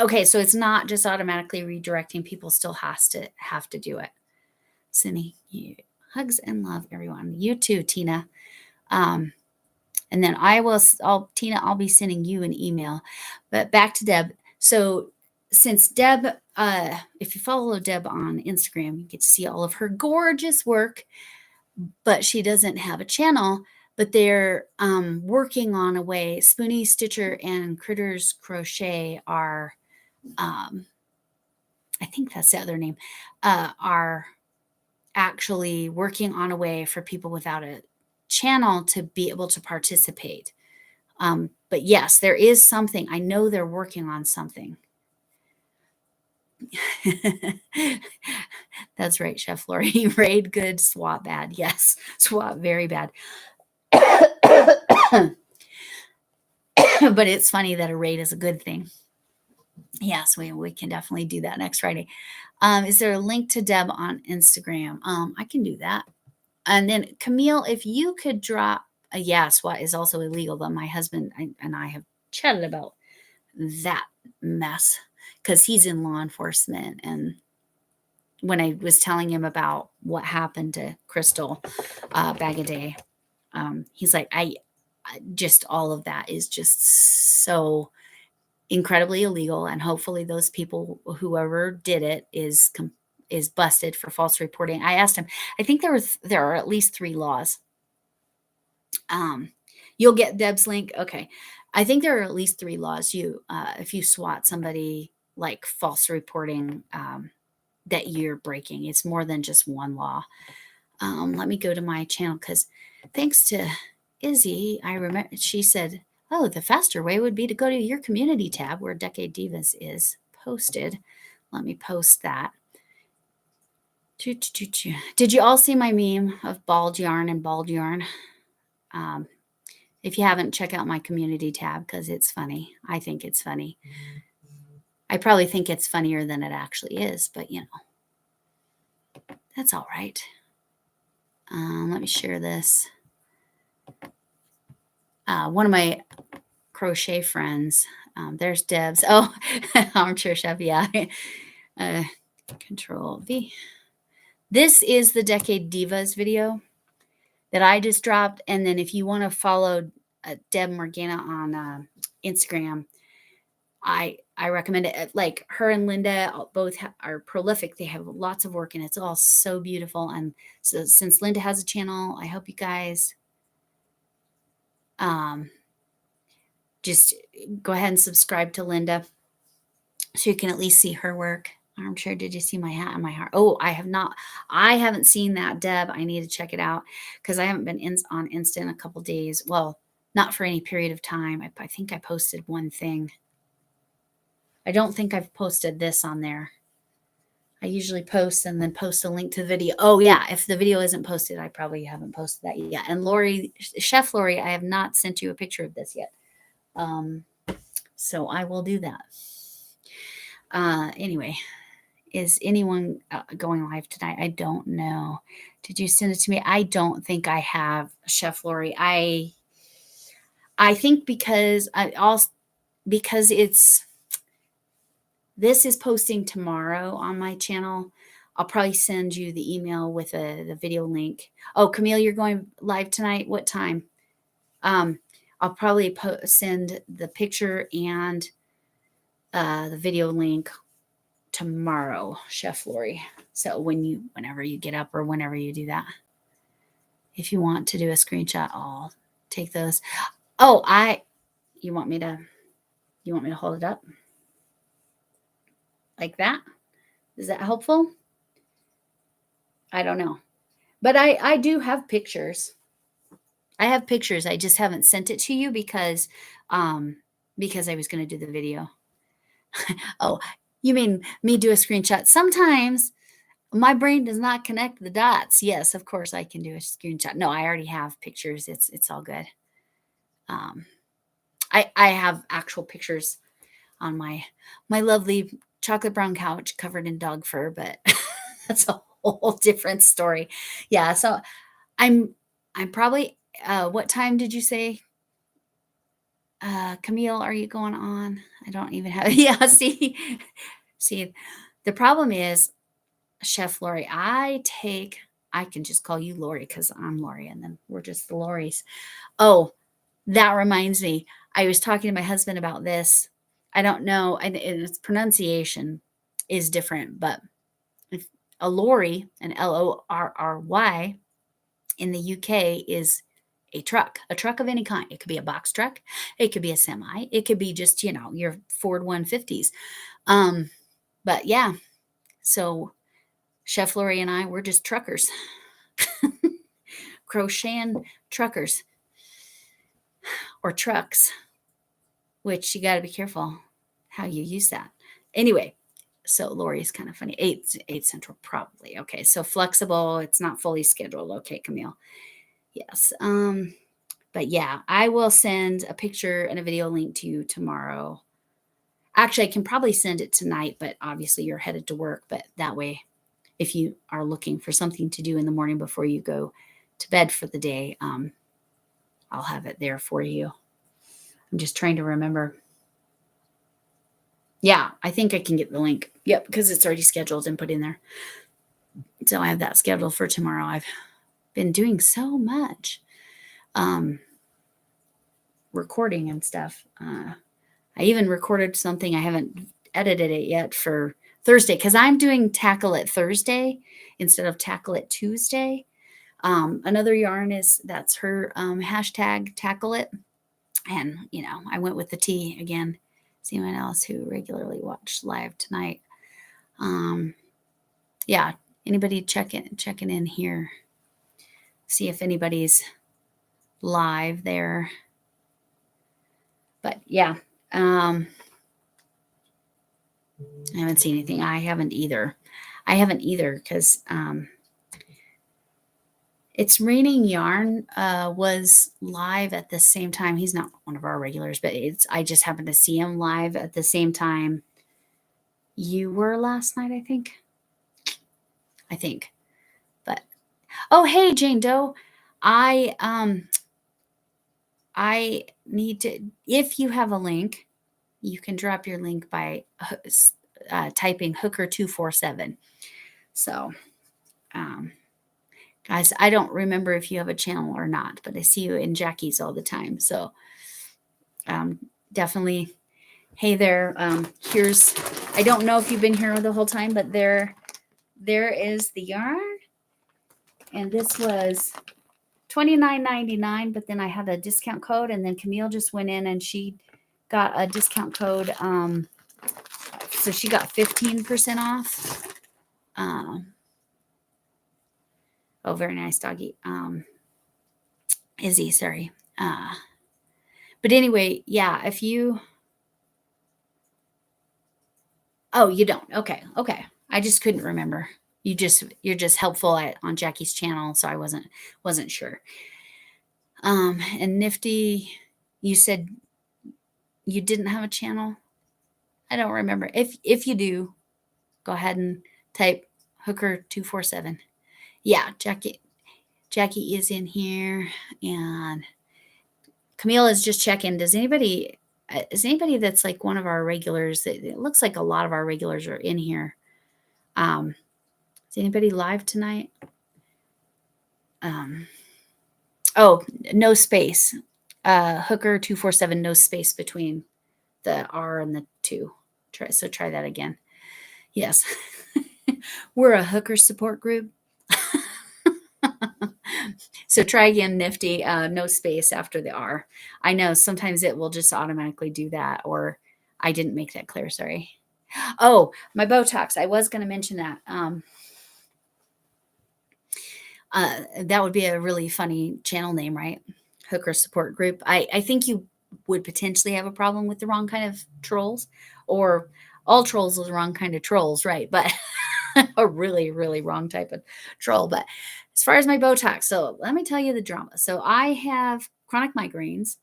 Okay, so it's not just automatically redirecting. People still have to do it. Sending you hugs and love, everyone. You too, Tina. And then Tina, I'll be sending you an email. But back to Deb. So since Deb, if you follow Deb on Instagram, you get to see all of her gorgeous work, but she doesn't have a channel. But they're working on a way. Spoonie Stitcher and Critters Crochet are, I think that's the other name, are actually working on a way for people without a channel to be able to participate. But yes, there is something. I know they're working on something. That's right, Chef Lori. Raid good, swap bad. Yes, swap very bad. But it's funny that a raid is a good thing. Yes, we can definitely do that next Friday. Is there a link to Deb on Instagram? I can do that. And then Camille, if you could drop a yes, what is also illegal, but my husband and I have chatted about that mess because he's in law enforcement. And when I was telling him about what happened to Crystal Bagaday, he's like, I just, all of that is just so incredibly illegal. And hopefully those people, whoever did it, is busted for false reporting. I asked him, I think there are at least 3 laws. You'll get Deb's link. Okay. I think there are at least 3 laws. If you SWAT somebody like false reporting, that you're breaking. It's more than just one law. Let me go to my channel, because thanks to Izzy, I remember she said, oh, the faster way would be to go to your community tab where Decade Divas is posted. Let me post that. Did you all see my meme of bald yarn and bald yarn? If you haven't, check out my community tab because it's funny. I think it's funny. I probably think it's funnier than it actually is, but that's all right. Let me share this. One of my crochet friends, there's Deb's. Oh, Armchair Chef, yeah. Control V. This is the Decade Divas video that I just dropped. And then if you want to follow Deb Morgana on Instagram, I recommend it. Like her and Linda both are prolific. They have lots of work and it's all so beautiful. And so since Linda has a channel, I hope you guys just go ahead and subscribe to Linda so you can at least see her work. I'm sure. Did you see my hat and my heart? Oh, I have not. I haven't seen that, Deb. I need to check it out because I haven't been on Insta in a couple days. Well, not for any period of time. I think I posted one thing. I don't think I've posted this on there. I usually post and then post a link to the video. Oh yeah, if the video isn't posted, I probably haven't posted that yet. And Lori, Chef Lori, I have not sent you a picture of this yet. So I will do that. Anyway, is anyone going live tonight? I don't know. Did you send it to me? I don't think I have, Chef Lori. I think because this is posting tomorrow on my channel. I'll probably send you the email with the video link. Oh, Camille, you're going live tonight. What time? I'll probably send the picture and the video link tomorrow, Chef Lori. So whenever you get up or whenever you do that, if you want to do a screenshot, I'll take those. Oh, you want me to hold it up like that? Is that helpful? I don't know. But I do have pictures. I have pictures. I just haven't sent it to you because I was going to do the video. Oh, you mean me do a screenshot? Sometimes my brain does not connect the dots. Yes, of course I can do a screenshot. No, I already have pictures. It's all good. I have actual pictures on my lovely chocolate brown couch covered in dog fur, but that's a whole different story. Yeah, so I'm probably what time did you say? Camille, are you going on? I don't even have yeah, see, the problem is, Chef Lori, I can just call you Lori because I'm Lori, and then we're just the Loris. Oh, that reminds me. I was talking to my husband about this. I don't know, and its pronunciation is different, but if a lorry, an Lorry, in the UK is a truck of any kind. It could be a box truck, it could be a semi, it could be just your Ford 150s. But yeah, so Chef Lori and I, we're just truckers, crocheting truckers or trucks, which you got to be careful how you use that. Anyway, so Lori is kind of funny. 8 Central, probably. Okay, so flexible. It's not fully scheduled. Okay, Camille. Yes. But yeah, I will send a picture and a video link to you tomorrow. Actually, I can probably send it tonight, but obviously you're headed to work. But that way, if you are looking for something to do in the morning before you go to bed for the day, I'll have it there for you. I'm just trying to remember. Yeah, I think I can get the link. Yep, because it's already scheduled and put in there. So I have that scheduled for tomorrow. I've been doing so much recording and stuff. I even recorded something. I haven't edited it yet for Thursday because I'm doing Tackle It Thursday instead of Tackle It Tuesday. Another yarn that's her hashtag Tackle It. And, I went with the T again. See anyone else who regularly watched live tonight. Yeah, anybody checking in here? See if anybody's live there. But yeah, I haven't seen anything. I haven't either because It's Raining Yarn was live at the same time. He's not one of our regulars, but I just happened to see him live at the same time you were last night, I think. But oh, hey, Jane Doe. I need to, if you have a link, you can drop your link by typing hooker247. So, guys, I don't remember if you have a channel or not, but I see you in Jackie's all the time. So definitely, hey there. I don't know if you've been here the whole time, but there is the yarn. And this was $29.99, but then I had a discount code, and then Camille just went in and she got a discount code. So she got 15% off. Oh, very nice, doggy. Izzy, sorry. But anyway, yeah, if you, oh, you don't. Okay. I just couldn't remember. You're just helpful on Jackie's channel, so I wasn't sure. And Nifty, you said you didn't have a channel. I don't remember. If you do, go ahead and type hooker247. Yeah, Jackie is in here, and Camille is just checking. Is anybody that's like one of our regulars? It looks like a lot of our regulars are in here. Is anybody live tonight? Oh, no space. Hooker247, no space between the R and the 2. Try that again. Yes. We're a hooker support group. So try again, Nifty. No space after the R. I know sometimes it will just automatically do that, or I didn't make that clear. Sorry. Oh, my Botox. I was going to mention that. That would be a really funny channel name, right? Hooker support group. I think you would potentially have a problem with the wrong kind of trolls, or all trolls are the wrong kind of trolls, right? But a really, really wrong type of troll. But as far as my Botox, so let me tell you the drama. So I have chronic migraines.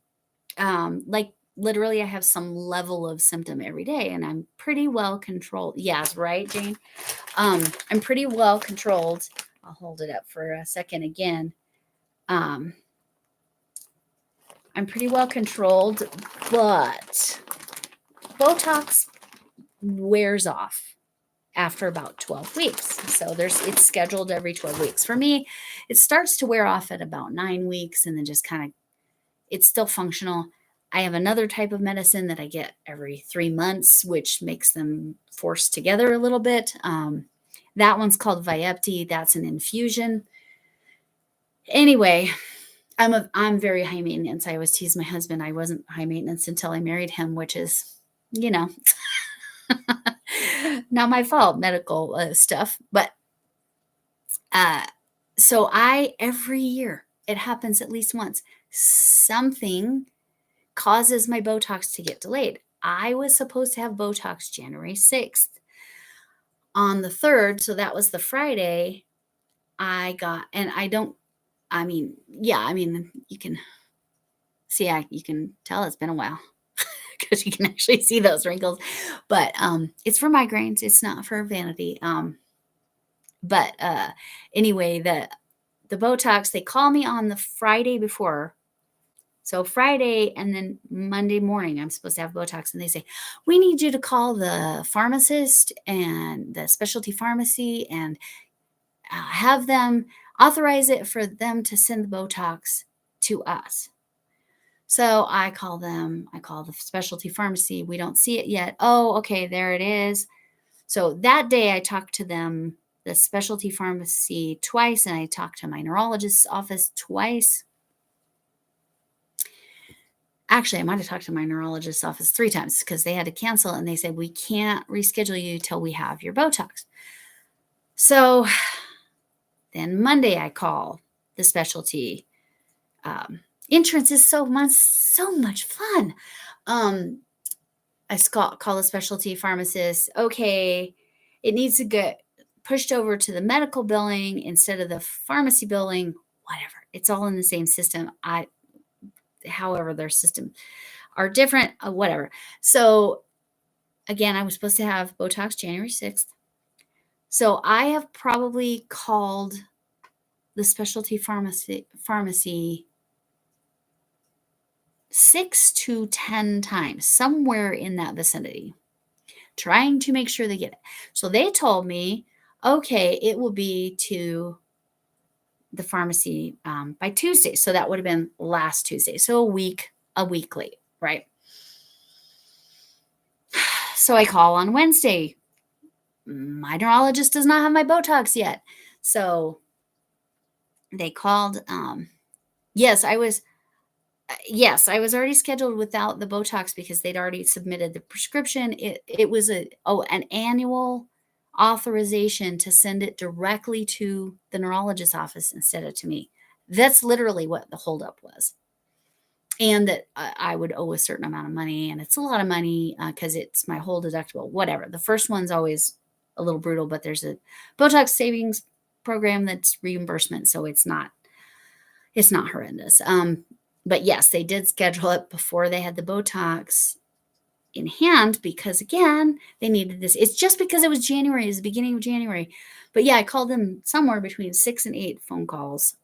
Like literally, I have some level of symptom every day, and I'm pretty well controlled. Yes, right, Jane. I'm pretty well controlled. I'll hold it up for a second again. I'm pretty well controlled, but Botox wears off after about 12 weeks. So it's scheduled every 12 weeks. For me, it starts to wear off at about 9 weeks and then just kind of it's still functional. I have another type of medicine that I get every 3 months, which makes them forced together a little bit. That one's called Vyepti. That's an infusion. Anyway, I'm very high maintenance. I always tease my husband I wasn't high maintenance until I married him, which is, not my fault, medical stuff. But so every year, it happens at least once, something causes my Botox to get delayed. I was supposed to have Botox January 6th. On the 3rd, so that was the Friday, you can see, you can tell it's been a while because you can actually see those wrinkles. But it's for migraines. It's not for vanity. But anyway, the Botox, they call me on the Friday before. So Friday and then Monday morning, I'm supposed to have Botox. And they say, we need you to call the pharmacist and the specialty pharmacy and have them authorize it for them to send the Botox to us. So I call the specialty pharmacy. We don't see it yet. Oh, okay, there it is. So that day I talked to them, the specialty pharmacy, twice, and I talked to my neurologist's office twice. Actually, I might have talked to my neurologist's office 3 times because they had to cancel, and they said, we can't reschedule you till we have your Botox. So then Monday I call the specialty. Insurance is so much fun. I call the specialty pharmacist. Okay, it needs to get pushed over to the medical billing instead of the pharmacy billing, whatever. It's all in the same system. However, their system are different, whatever. So again, I was supposed to have Botox January 6th. So I have probably called the specialty pharmacy 6 to 10 times, somewhere in that vicinity, trying to make sure they get it. So they told me, okay, it will be to the pharmacy by Tuesday. So that would have been last Tuesday. So a week late, right? So I call on Wednesday. My neurologist does not have my Botox yet. So they called. Yes, I was already scheduled without the Botox because they'd already submitted the prescription. It was an annual authorization to send it directly to the neurologist's office instead of to me. That's literally what the holdup was. And that I would owe a certain amount of money, and it's a lot of money because it's my whole deductible, whatever. The first one's always a little brutal, but there's a Botox savings program that's reimbursement, so it's not horrendous. But yes, they did schedule it before they had the Botox in hand because, again, they needed this. It's just because it was January, it was the beginning of January. But yeah, I called them somewhere between 6 and 8 phone calls.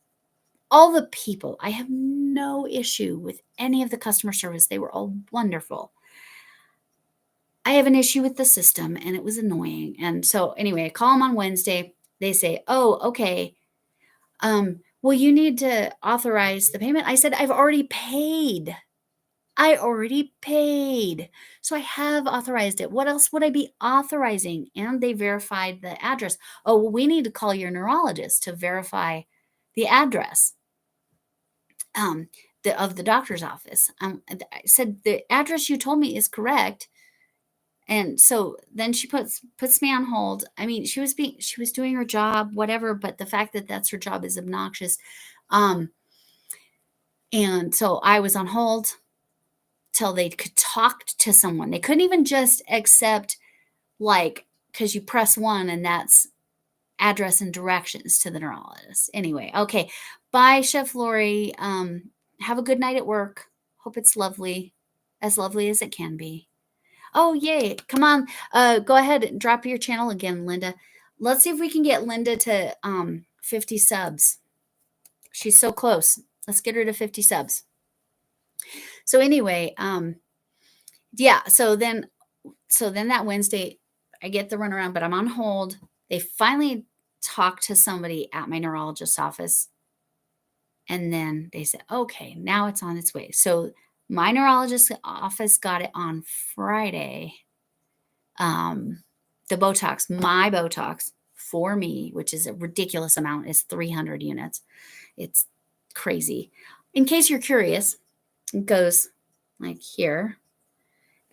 All the people, I have no issue with any of the customer service. They were all wonderful. I have an issue with the system, and it was annoying. And so anyway, I call them on Wednesday. They say, oh, okay. Well, you need to authorize the payment. I said, I've already paid. I already paid. So I have authorized it. What else would I be authorizing? And they verified the address. Oh, well, we need to call your neurologist to verify the address of the doctor's office. I said, the address you told me is correct. And so then she puts me on hold. I mean, she was doing her job, whatever, but the fact that that's her job is obnoxious. And so I was on hold till they could talk to someone. They couldn't even just accept, like, because you press 1 and that's address and directions to the neurologist. Anyway, okay. Bye, Chef Lori. Have a good night at work. Hope it's lovely as it can be. Oh, yay. Come on. Go ahead and drop your channel again, Linda. Let's see if we can get Linda to 50 subs. She's so close. Let's get her to 50 subs. So anyway, yeah, so then that Wednesday I get the runaround, but I'm on hold. They finally talked to somebody at my neurologist's office. And then they said, okay, now it's on its way. So my neurologist's office got it on Friday. The Botox, my Botox for me, which is a ridiculous amount, is 300 units. It's crazy. In case you're curious, it goes like here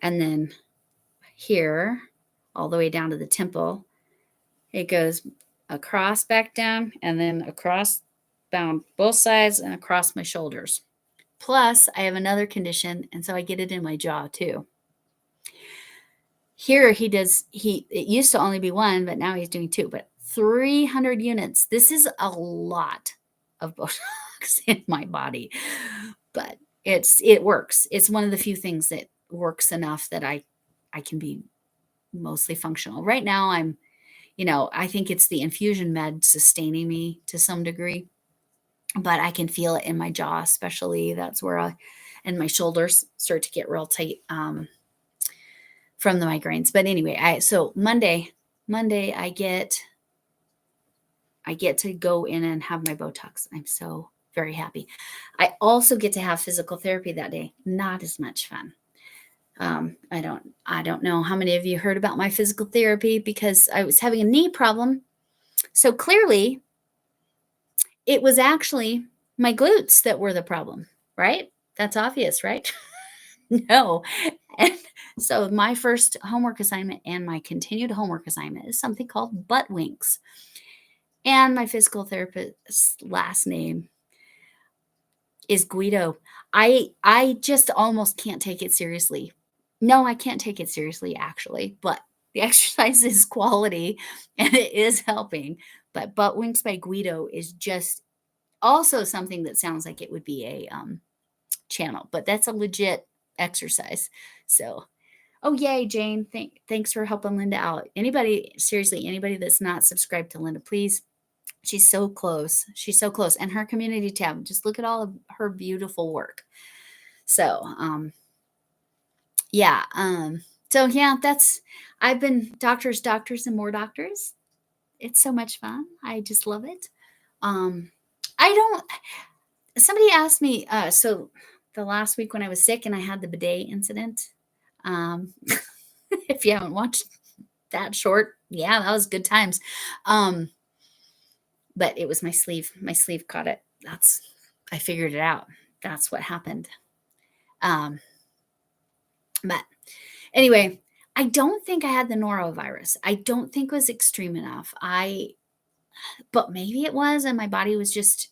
and then here all the way down to the temple. It goes across, back down, and then across, down both sides and across my shoulders. Plus, I have another condition, and so I get it in my jaw too. Here it used to only be 1, but now he's doing 2, but 300 units. This is a lot of Botox in my body, but it works. It's one of the few things that works enough that I can be mostly functional. Right now I'm, I think it's the infusion med sustaining me to some degree, but I can feel it in my jaw, especially. That's where and my shoulders start to get real tight from the migraines. But anyway, so Monday I get to go in and have my Botox. I'm so very happy. I also get to have physical therapy that day. Not as much fun. I don't know how many of you heard about my physical therapy, because I was having a knee problem. So clearly it was actually my glutes that were the problem, right? That's obvious, right? No. And so my first homework assignment and my continued homework assignment is something called butt winks. And my physical therapist's last name is Guido. I just almost can't take it seriously. No, I can't take it seriously, actually, but the exercise is quality and it is helping. But Butt Winks by Guido is just also something that sounds like it would be a channel, but that's a legit exercise. So, oh, yay, Jane. Thanks for helping Linda out. Anybody that's not subscribed to Linda, please. She's so close. She's so close. And her community tab, just look at all of her beautiful work. So, yeah. So yeah, I've been doctors, and more doctors. It's so much fun. I just love it. Somebody asked me, so the last week when I was sick and I had the bidet incident, if you haven't watched that short, yeah, that was good times. But it was my sleeve. My sleeve caught it. I figured it out. That's what happened. But anyway, I don't think I had the norovirus. I don't think it was extreme enough. But maybe it was, and my body was just,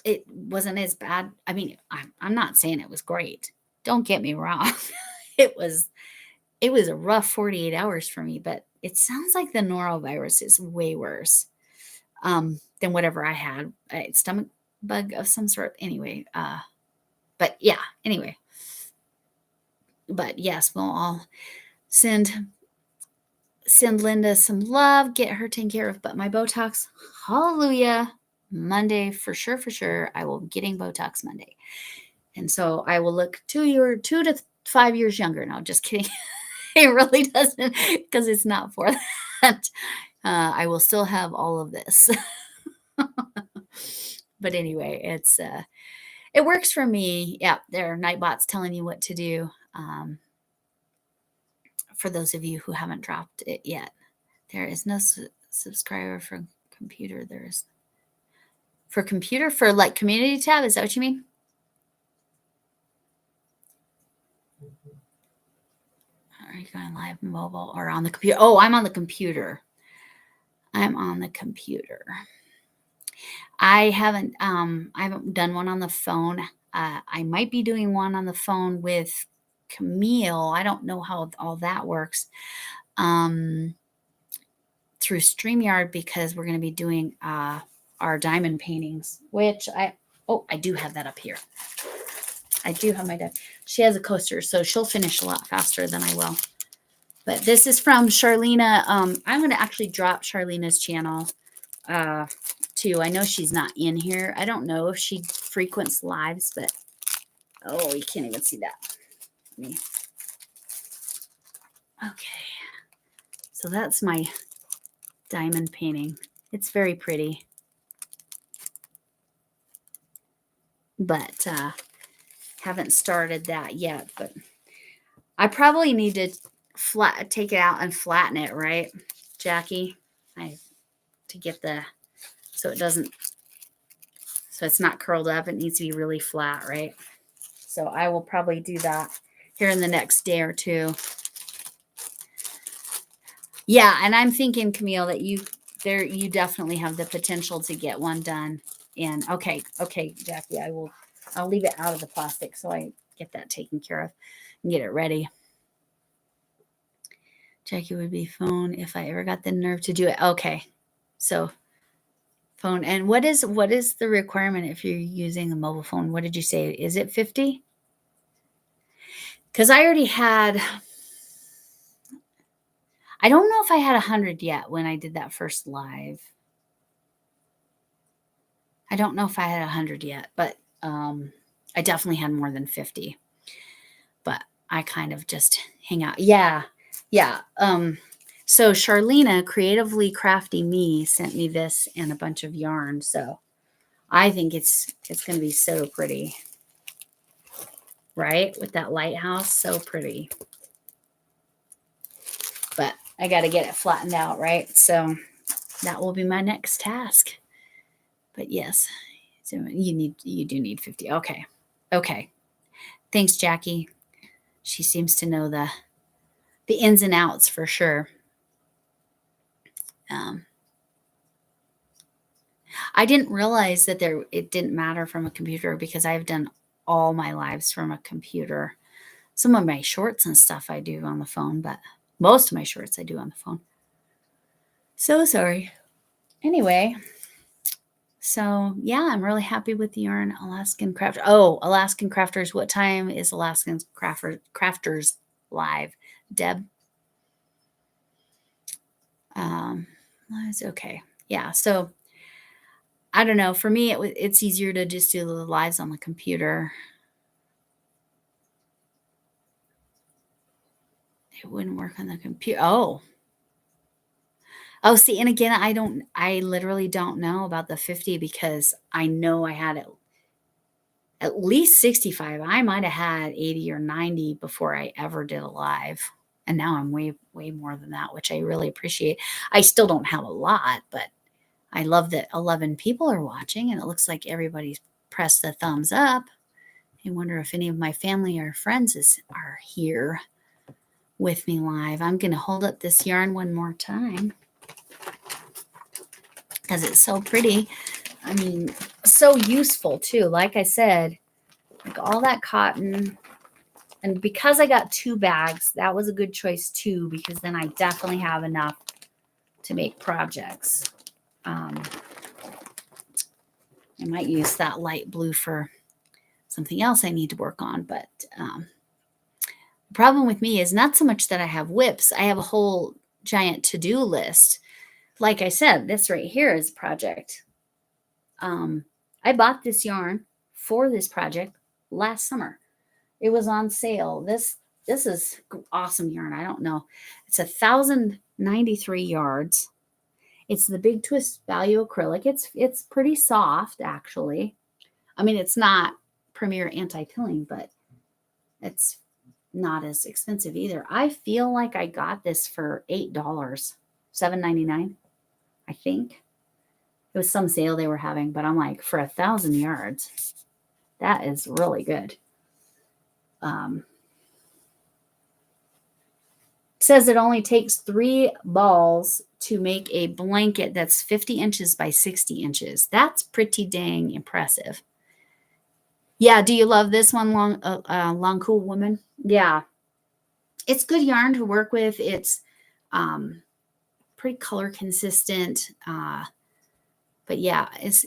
it wasn't as bad. I mean, I'm not saying it was great. Don't get me wrong. It was a rough 48 hours for me, but it sounds like the norovirus is way worse than whatever I had. Stomach bug of some sort. Anyway, but yeah, anyway. But yes, we'll all send Linda some love, get her taken care of. But my Botox, hallelujah, Monday for sure. I will be getting Botox Monday. And so I will look 2 to 5 years younger. No, just kidding. It really doesn't, because it's not for that. I will still have all of this. But anyway, It works for me. Yeah, there are Nightbots telling you what to do. For those of you who haven't dropped it yet, there is no subscriber for computer. There is for computer for like community tab. Is that what you mean? Are you going live mobile or on the computer? Oh, I'm on the computer. I'm on the computer. I haven't done one on the phone. I might be doing one on the phone with Camille. I don't know how all that works. Through StreamYard, because we're going to be doing our diamond paintings, which I do have that up here. I do have my dad. She has a coaster, so she'll finish a lot faster than I will. But this is from Charlena. I'm going to actually drop Charlena's channel too. I know she's not in here. I don't know if she frequents lives, but oh, you can't even see that. Okay. So that's my diamond painting. It's very pretty. But haven't started that yet. But I probably need to take it out and flatten it, right, Jackie? To get so it doesn't, so it's not curled up. It needs to be really flat, right? So I will probably do that here in the next day or two. Yeah, and I'm thinking, Camille, that you definitely have the potential to get one done. And okay, Jackie, I'll leave it out of the plastic so I get that taken care of and get it ready. Jackie would be phone if I ever got the nerve to do it. Okay, so phone. And what is the requirement if you're using a mobile phone? What did you say? Is it 50? Because I already had, I don't know if I had 100 yet when I did that first live. I don't know if I had 100 yet, but I definitely had more than 50. But I kind of just hang out. Yeah. So Charlena, Creatively Crafty Me, sent me this and a bunch of yarn. So I think it's going to be so pretty. Right? With that lighthouse. So pretty. But I got to get it flattened out, right? So that will be my next task. But yes, so you do need 50. Okay. Thanks, Jackie. She seems to know the ins and outs for sure. I didn't realize that it didn't matter from a computer because I've done all my lives from a computer. Some of my shorts and stuff I do on the phone, but most of my shorts I do on the phone. So sorry. Anyway, so yeah, I'm really happy with the yarn. Alaskan Crafters. Oh, Alaskan Crafters. What time is Alaskan Crafters live? Deb? It's okay. Yeah, so I don't know. For me, it's easier to just do the lives on the computer. It wouldn't work on the computer. Oh, see, and again, I literally don't know about the 50 because I know I had at least 65. I might have had 80 or 90 before I ever did a live. And now I'm way, way more than that, which I really appreciate. I still don't have a lot, but I love that 11 people are watching and it looks like everybody's pressed the thumbs up. I wonder if any of my family or friends are here with me live. I'm going to hold up this yarn one more time because it's so pretty. I mean, so useful too. Like I said, like all that cotton. And because I got 2 bags, that was a good choice too, because then I definitely have enough to make projects. I might use that light blue for something else I need to work on. But the problem with me is not so much that I have whips. I have a whole giant to-do list. Like I said, this right here is a project. I bought this yarn for this project last summer. It was on sale. This is awesome yarn. I don't know. It's 1,093 yards. It's the Big Twist Value acrylic. It's pretty soft, actually. I mean, it's not Premier anti-pilling, but it's not as expensive either. I feel like I got this for $8, $7.99, I think. It was some sale they were having, but I'm like, for 1,000 yards, that is really good. Says it only takes 3 balls to make a blanket that's 50 inches by 60 inches. That's pretty dang impressive. Yeah, do you love this one, Long Cool Woman? Yeah. It's good yarn to work with. It's pretty color consistent. But yeah, is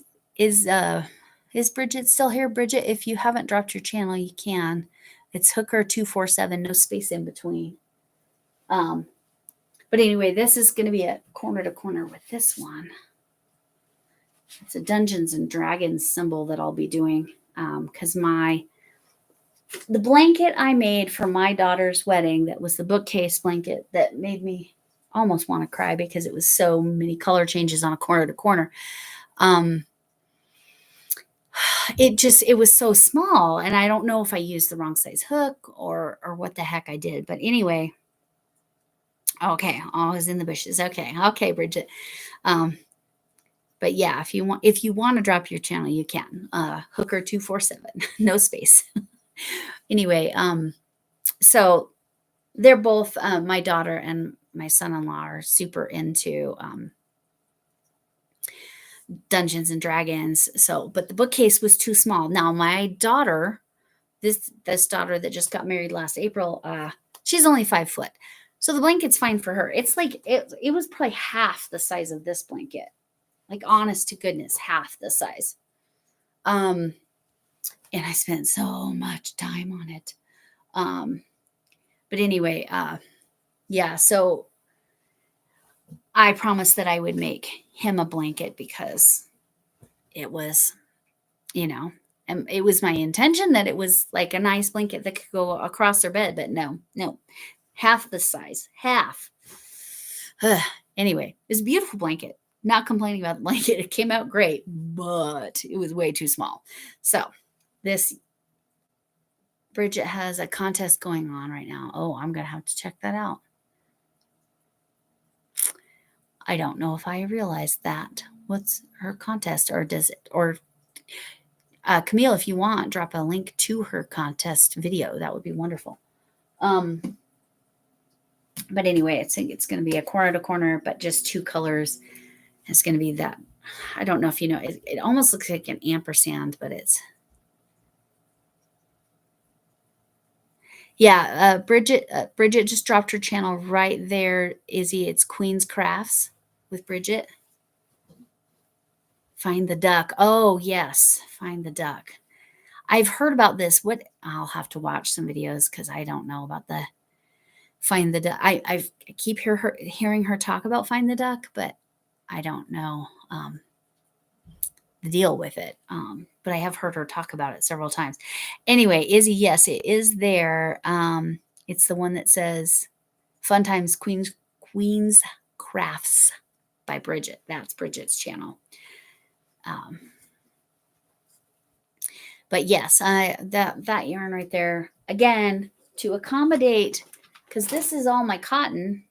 Bridget still here? Bridget, if you haven't dropped your channel, you can. It's Hooker247, no space in between. But anyway, this is going to be a corner to corner with this one. It's a Dungeons and Dragons symbol that I'll be doing because the blanket I made for my daughter's wedding, that was the bookcase blanket that made me almost want to cry because it was so many color changes on a corner to corner. It was so small, and I don't know if I used the wrong size hook or what the heck I did. But anyway, okay, always in the bushes. Okay, Bridget. But yeah, if you want to drop your channel, you can. Hooker247, no space. Anyway, so they're both my daughter and my son-in-law are super into Dungeons and Dragons. So, but the bookcase was too small. Now, my daughter, this daughter that just got married last April, she's only 5 foot. So the blanket's fine for her. It's like it was probably half the size of this blanket. Like, honest to goodness, half the size. And I spent so much time on it. But anyway, yeah, so I promised that I would make him a blanket because it was, and it was my intention that it was like a nice blanket that could go across their bed, but no, half the size, half. Anyway, it's a beautiful blanket. Not complaining about the blanket. It came out great, but it was way too small. So this Bridget has a contest going on right now. Oh, I'm going to have to check that out. I don't know if I realized that. What's her contest, or does it, or Camille, if you want, drop a link to her contest video. That would be wonderful. But anyway, it's going to be a corner to corner, but just 2 colors. It's going to be that. I don't know if you know, it almost looks like an ampersand, but it's. Yeah, Bridget just dropped her channel right there, Izzy. It's Queen's Crafts with Bridget. Find the Duck. Oh, yes, Find the Duck. I've heard about this. I'll have to watch some videos because I don't know about the Find the Duck. I keep hearing her talk about Find the Duck, but I don't know the deal with it. But I have heard her talk about it several times. Anyway, Izzy, yes, it is there. It's the one that says Fun Times Queen's Crafts by Bridget. That's Bridget's channel. But yes, that yarn right there, again, to accommodate, because this is all my cotton.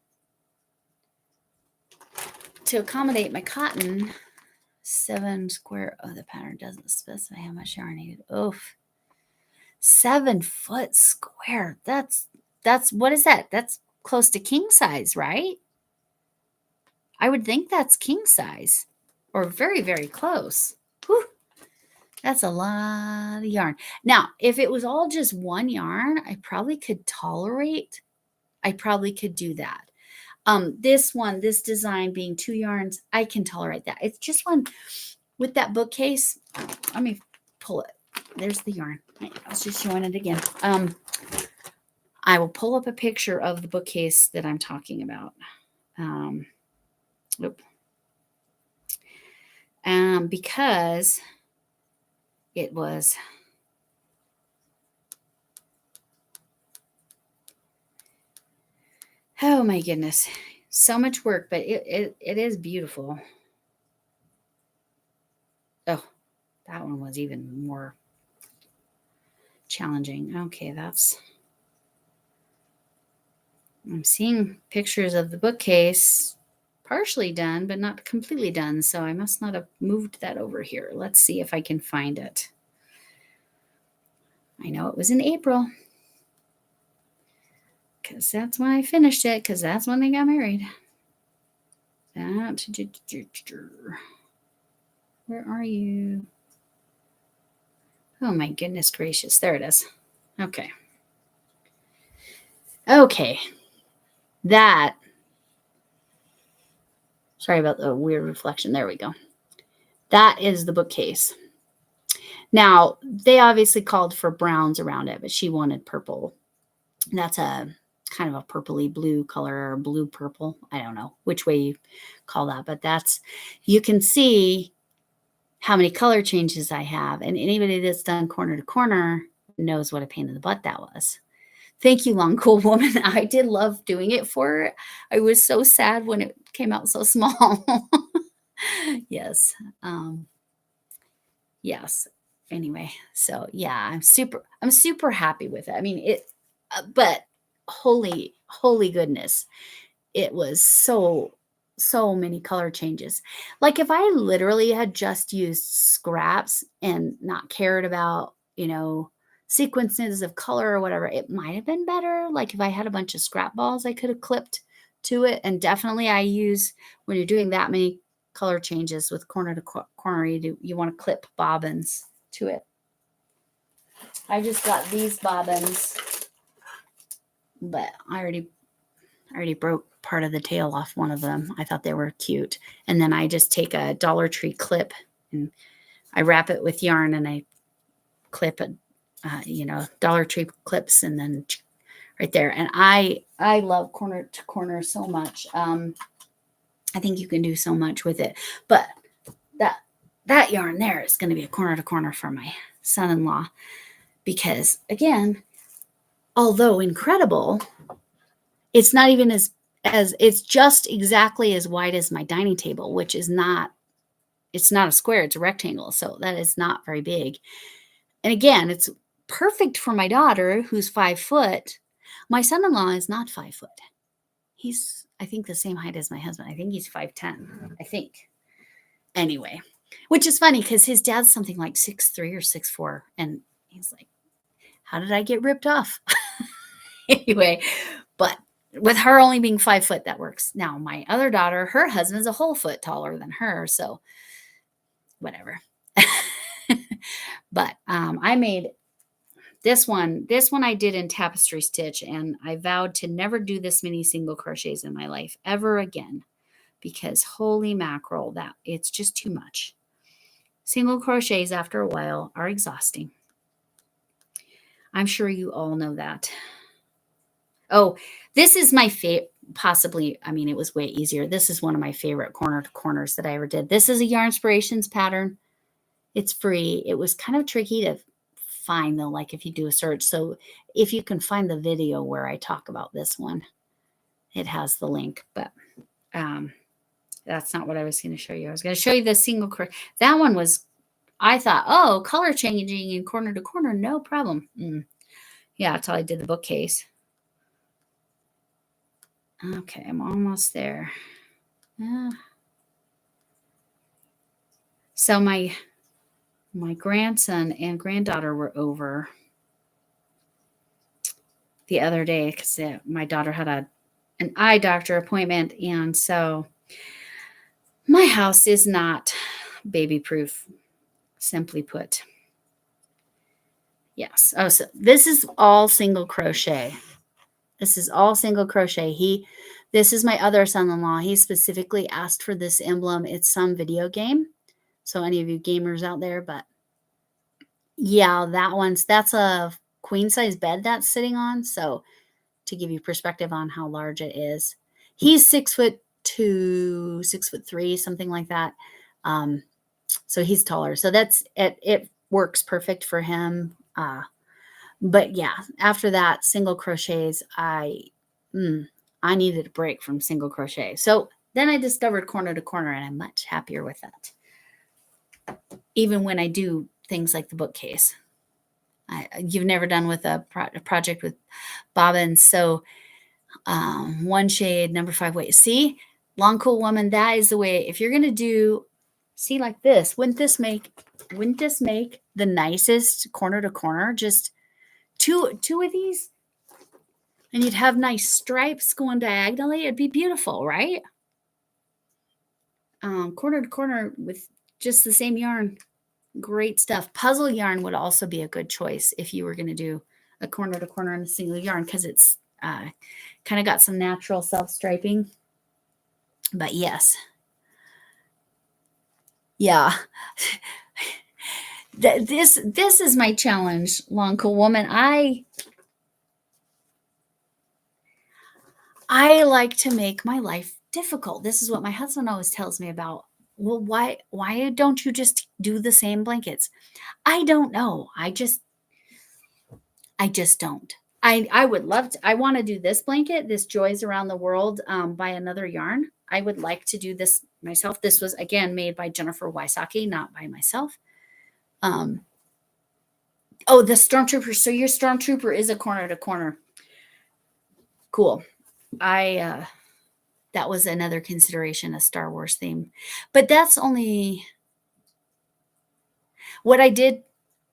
To accommodate my cotton, 7 square. Oh, the pattern doesn't specify how much yarn needed. Oof. 7 foot square. That's what is that? That's close to king size, right? I would think that's king size, or very, very close. Whew. That's a lot of yarn. Now, if it was all just one yarn, I probably could tolerate. I probably could do that. This design being 2 yarns, I can tolerate that. It's just one with that bookcase. Let me pull it. There's the yarn. I was just showing it again. I will pull up a picture of the bookcase that I'm talking about. Because it was oh my goodness, so much work, but it is beautiful. Oh, that one was even more. challenging. Okay, I'm seeing pictures of the bookcase partially done, but not completely done. So I must not have moved that over here. Let's see if I can find it. I know it was in April because that's when I finished it, because that's when they got married. Where are you? Oh my goodness gracious. There it is. Okay. Okay. Sorry about the weird reflection. There we go. That is the bookcase. Now, they obviously called for browns around it, but she wanted purple. That's a kind of a purpley blue color, or blue purple. I don't know which way you call that, but you can see how many color changes I have. And anybody that's done corner to corner knows what a pain in the butt that was. Thank you, Long Cool Woman. I did love doing it for her. I was so sad when it came out so small. Yes. Yes. Anyway, so yeah, I'm super happy with it. I mean, but holy goodness, it was so many color changes. Like if I literally had just used scraps and not cared about, sequences of color or whatever, it might have been better. Like if I had a bunch of scrap balls I could have clipped to it. And definitely I use, when you're doing that many color changes with corner to corner, you want to clip bobbins to it. I just got these bobbins, but I already broke part of the tail off one of them. I thought they were cute. And then I just take a Dollar Tree clip and I wrap it with yarn and I clip it, Dollar Tree clips, and then right there. And I love corner to corner so much. I think you can do so much with it. But that yarn there is going to be a corner to corner for my son-in-law, because again, although incredible, it's not even as it's just exactly as wide as my dining table, which is not, it's not a square, it's a rectangle. So that is not very big. And again, it's perfect for my daughter who's 5 foot. My son-in-law is not 5 foot. He's, I think, the same height as my husband. I think he's 5'10", I think. Anyway, which is funny because his dad's something like 6'3" or 6'4". And he's like, how did I get ripped off? Anyway, but with her only being 5 foot, that works. Now, my other daughter, her husband's a whole foot taller than her. So whatever. But I made this one I did in tapestry stitch, and I vowed to never do this many single crochets in my life ever again, because holy mackerel, that it's just too much. Single crochets after a while are exhausting. I'm sure you all know that. Oh, this is my favorite, possibly, I mean, it was way easier. This is one of my favorite corner to corners that I ever did. This is a Yarnspirations pattern. It's free. It was kind of tricky to find though, like if you do a search. So if you can find the video where I talk about this one, it has the link, but that's not what I was going to show you. I was going to show you the single crochet. That one was, I thought, oh, color changing in corner to corner, no problem. Yeah, until I did the bookcase. Okay, I'm almost there. So my grandson and granddaughter were over the other day because my daughter had an eye doctor appointment. And so my house is not baby proof, simply put. Yes. Oh, so this is all single crochet. This is all single crochet. This is my other son-in-law. He specifically asked for this emblem. It's some video game. So any of you gamers out there, but yeah, that's a queen size bed that's sitting on. So to give you perspective on how large it is, he's 6'2", 6'3", something like that. So he's taller. So it works perfect for him. But yeah, after that, single crochets, I needed a break from single crochet. So then I discovered corner to corner, and I'm much happier with that. Even when I do things like the bookcase, you've never done with a project with bobbins. So one shade, number 5 weight. See, long cool woman, that is the way. If you're gonna do, see, like this, wouldn't this make the nicest corner to corner? Just two of these, and you'd have nice stripes going diagonally. It'd be beautiful, right? Corner to corner with just the same yarn. Great stuff. Puzzle yarn would also be a good choice if you were going to do a corner to corner on a single yarn, because it's kind of got some natural self-striping. But yes. Yeah. This is my challenge, Long Cool Woman. I like to make my life difficult. This is what my husband always tells me about. Well, why don't you just do the same blankets? I don't know. I just don't. I would love to. I want to do this blanket, this Joys Around the World by Another Yarn. I would like to do this myself. This was, again, made by Jennifer Wysocki, not by myself. Oh, the Stormtrooper. So your Stormtrooper is a corner to corner. Cool. That was another consideration, a Star Wars theme. But that's only what I did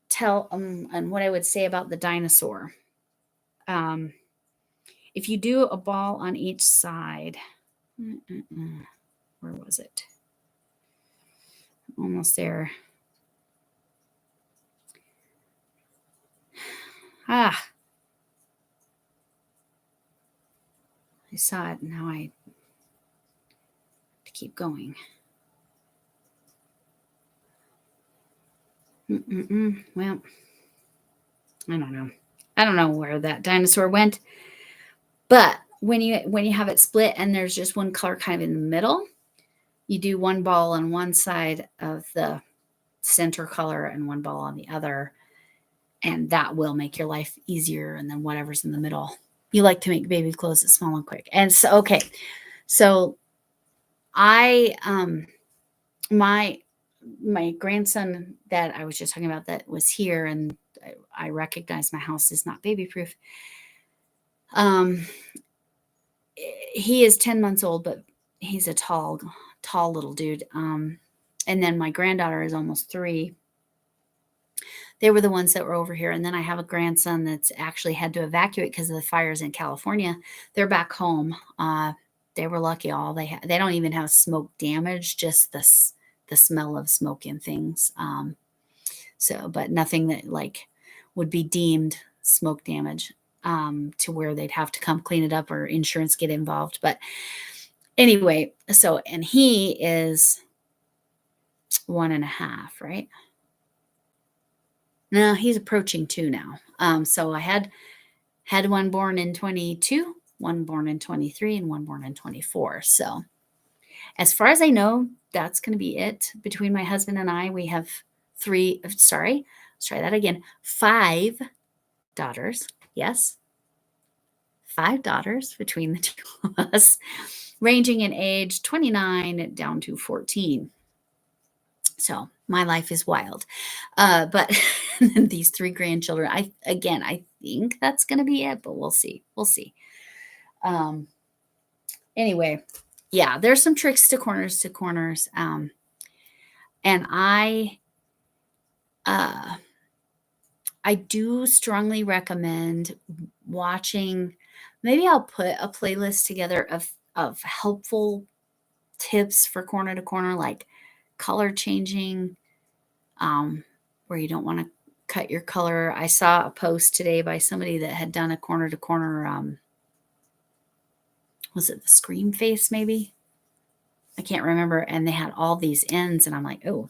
tell and what I would say about the dinosaur. If you do a ball on each side, where was it? Almost there. I saw it. Now I have to keep going. Well, I don't know. I don't know where that dinosaur went. But when you have it split and there's just one color kind of in the middle, you do one ball on one side of the center color and one ball on the other, and that will make your life easier. And then whatever's in the middle. You like to make baby clothes that small and quick. And so, okay. So I, my grandson that I was just talking about that was here, and I recognize my house is not baby proof. He is 10 months old, but he's a tall little dude. And then my granddaughter is almost 3. They were the ones that were over here. And then I have a grandson that's actually had to evacuate because of the fires in California. They're back home. They were lucky. They don't even have smoke damage, just the smell of smoke and things. But nothing that like would be deemed smoke damage to where they'd have to come clean it up or insurance get involved. But anyway, and he is 1.5, right? No, he's approaching 2 now. So I had one born in 22, one born in 23, and one born in 24. So as far as I know, that's going to be it. Between my husband and I, we have 5 daughters. Yes. 5 daughters between the 2 of us, ranging in age 29 down to 14. So my life is wild. But these 3 grandchildren, I think that's going to be it, but we'll see. Anyway, yeah, there's some tricks to corners. And I do strongly recommend watching. Maybe I'll put a playlist together of helpful tips for corner to corner, like color changing, where you don't want to cut your color. I saw a post today by somebody that had done a corner to corner. Was it the Scream Face? Maybe, I can't remember. And they had all these ends, and I'm like, oh,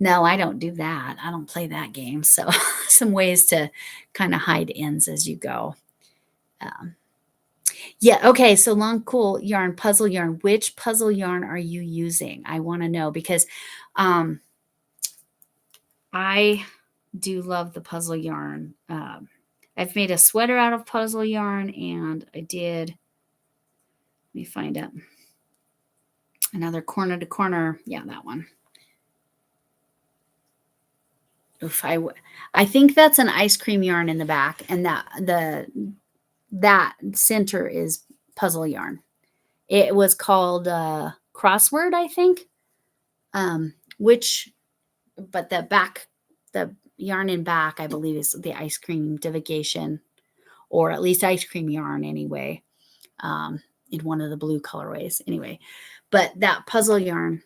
no, I don't do that. I don't play that game. So some ways to kind of hide ends as you go. Yeah. Okay. So long, cool yarn, puzzle yarn. Which puzzle yarn are you using? I want to know, because I do love the puzzle yarn. I've made a sweater out of puzzle yarn, and let me find out another corner to corner. Yeah, that one. Oof, I think that's an ice cream yarn in the back, and that center is puzzle yarn. It was called crossword, I think. Which, but the yarn in back, I believe, is the ice cream divigation, or at least ice cream yarn anyway. In one of the blue colorways, anyway. But that puzzle yarn,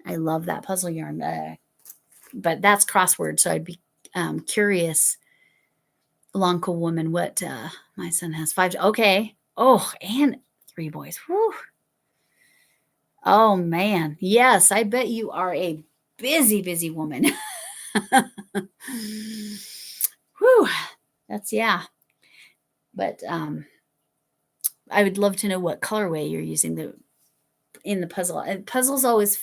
I love that puzzle yarn. But that's crossword, so I'd be curious, long cool woman, what my son has 5. Okay. Oh, and 3 boys. Whew. Oh man. Yes, I bet you are a busy woman. Whew. That's, yeah. But I would love to know what colorway you're using in the puzzle. And puzzle's always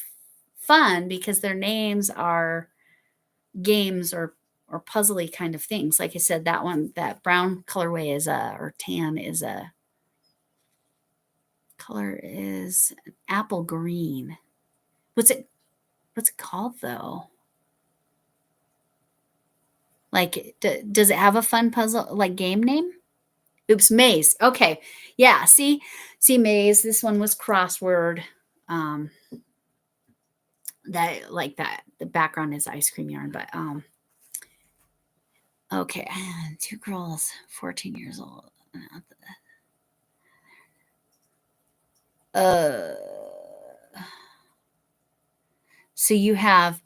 fun because their names are games or puzzly kind of things. Like I said, that brown colorway or tan is color is an apple green. What's it called though? Like, does it have a fun puzzle, like, game name? Oops, maze. Okay. Yeah. See maze. This one was crossword. That, like, that the background is ice cream yarn, but okay. 2 girls, 14 years old. So you have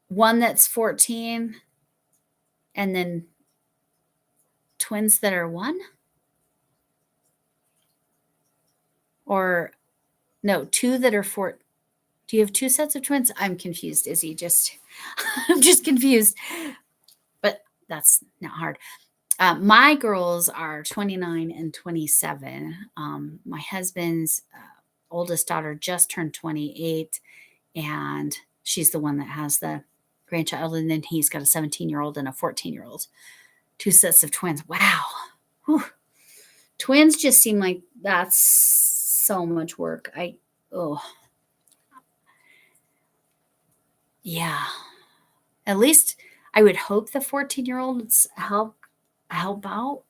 one that's 14 and then twins that are 1? Or no, 2 that are 4. Do you have 2 sets of twins? I'm confused, Izzy. I'm just confused. But that's not hard. My girls are 29 and 27. My husband's oldest daughter just turned 28, and she's the one that has the grandchild. And then he's got a 17-year-old and a 14-year-old. 2 sets of twins. Wow. Whew. Twins just seem like that's so much work. Yeah. At least I would hope the 14-year-olds help out.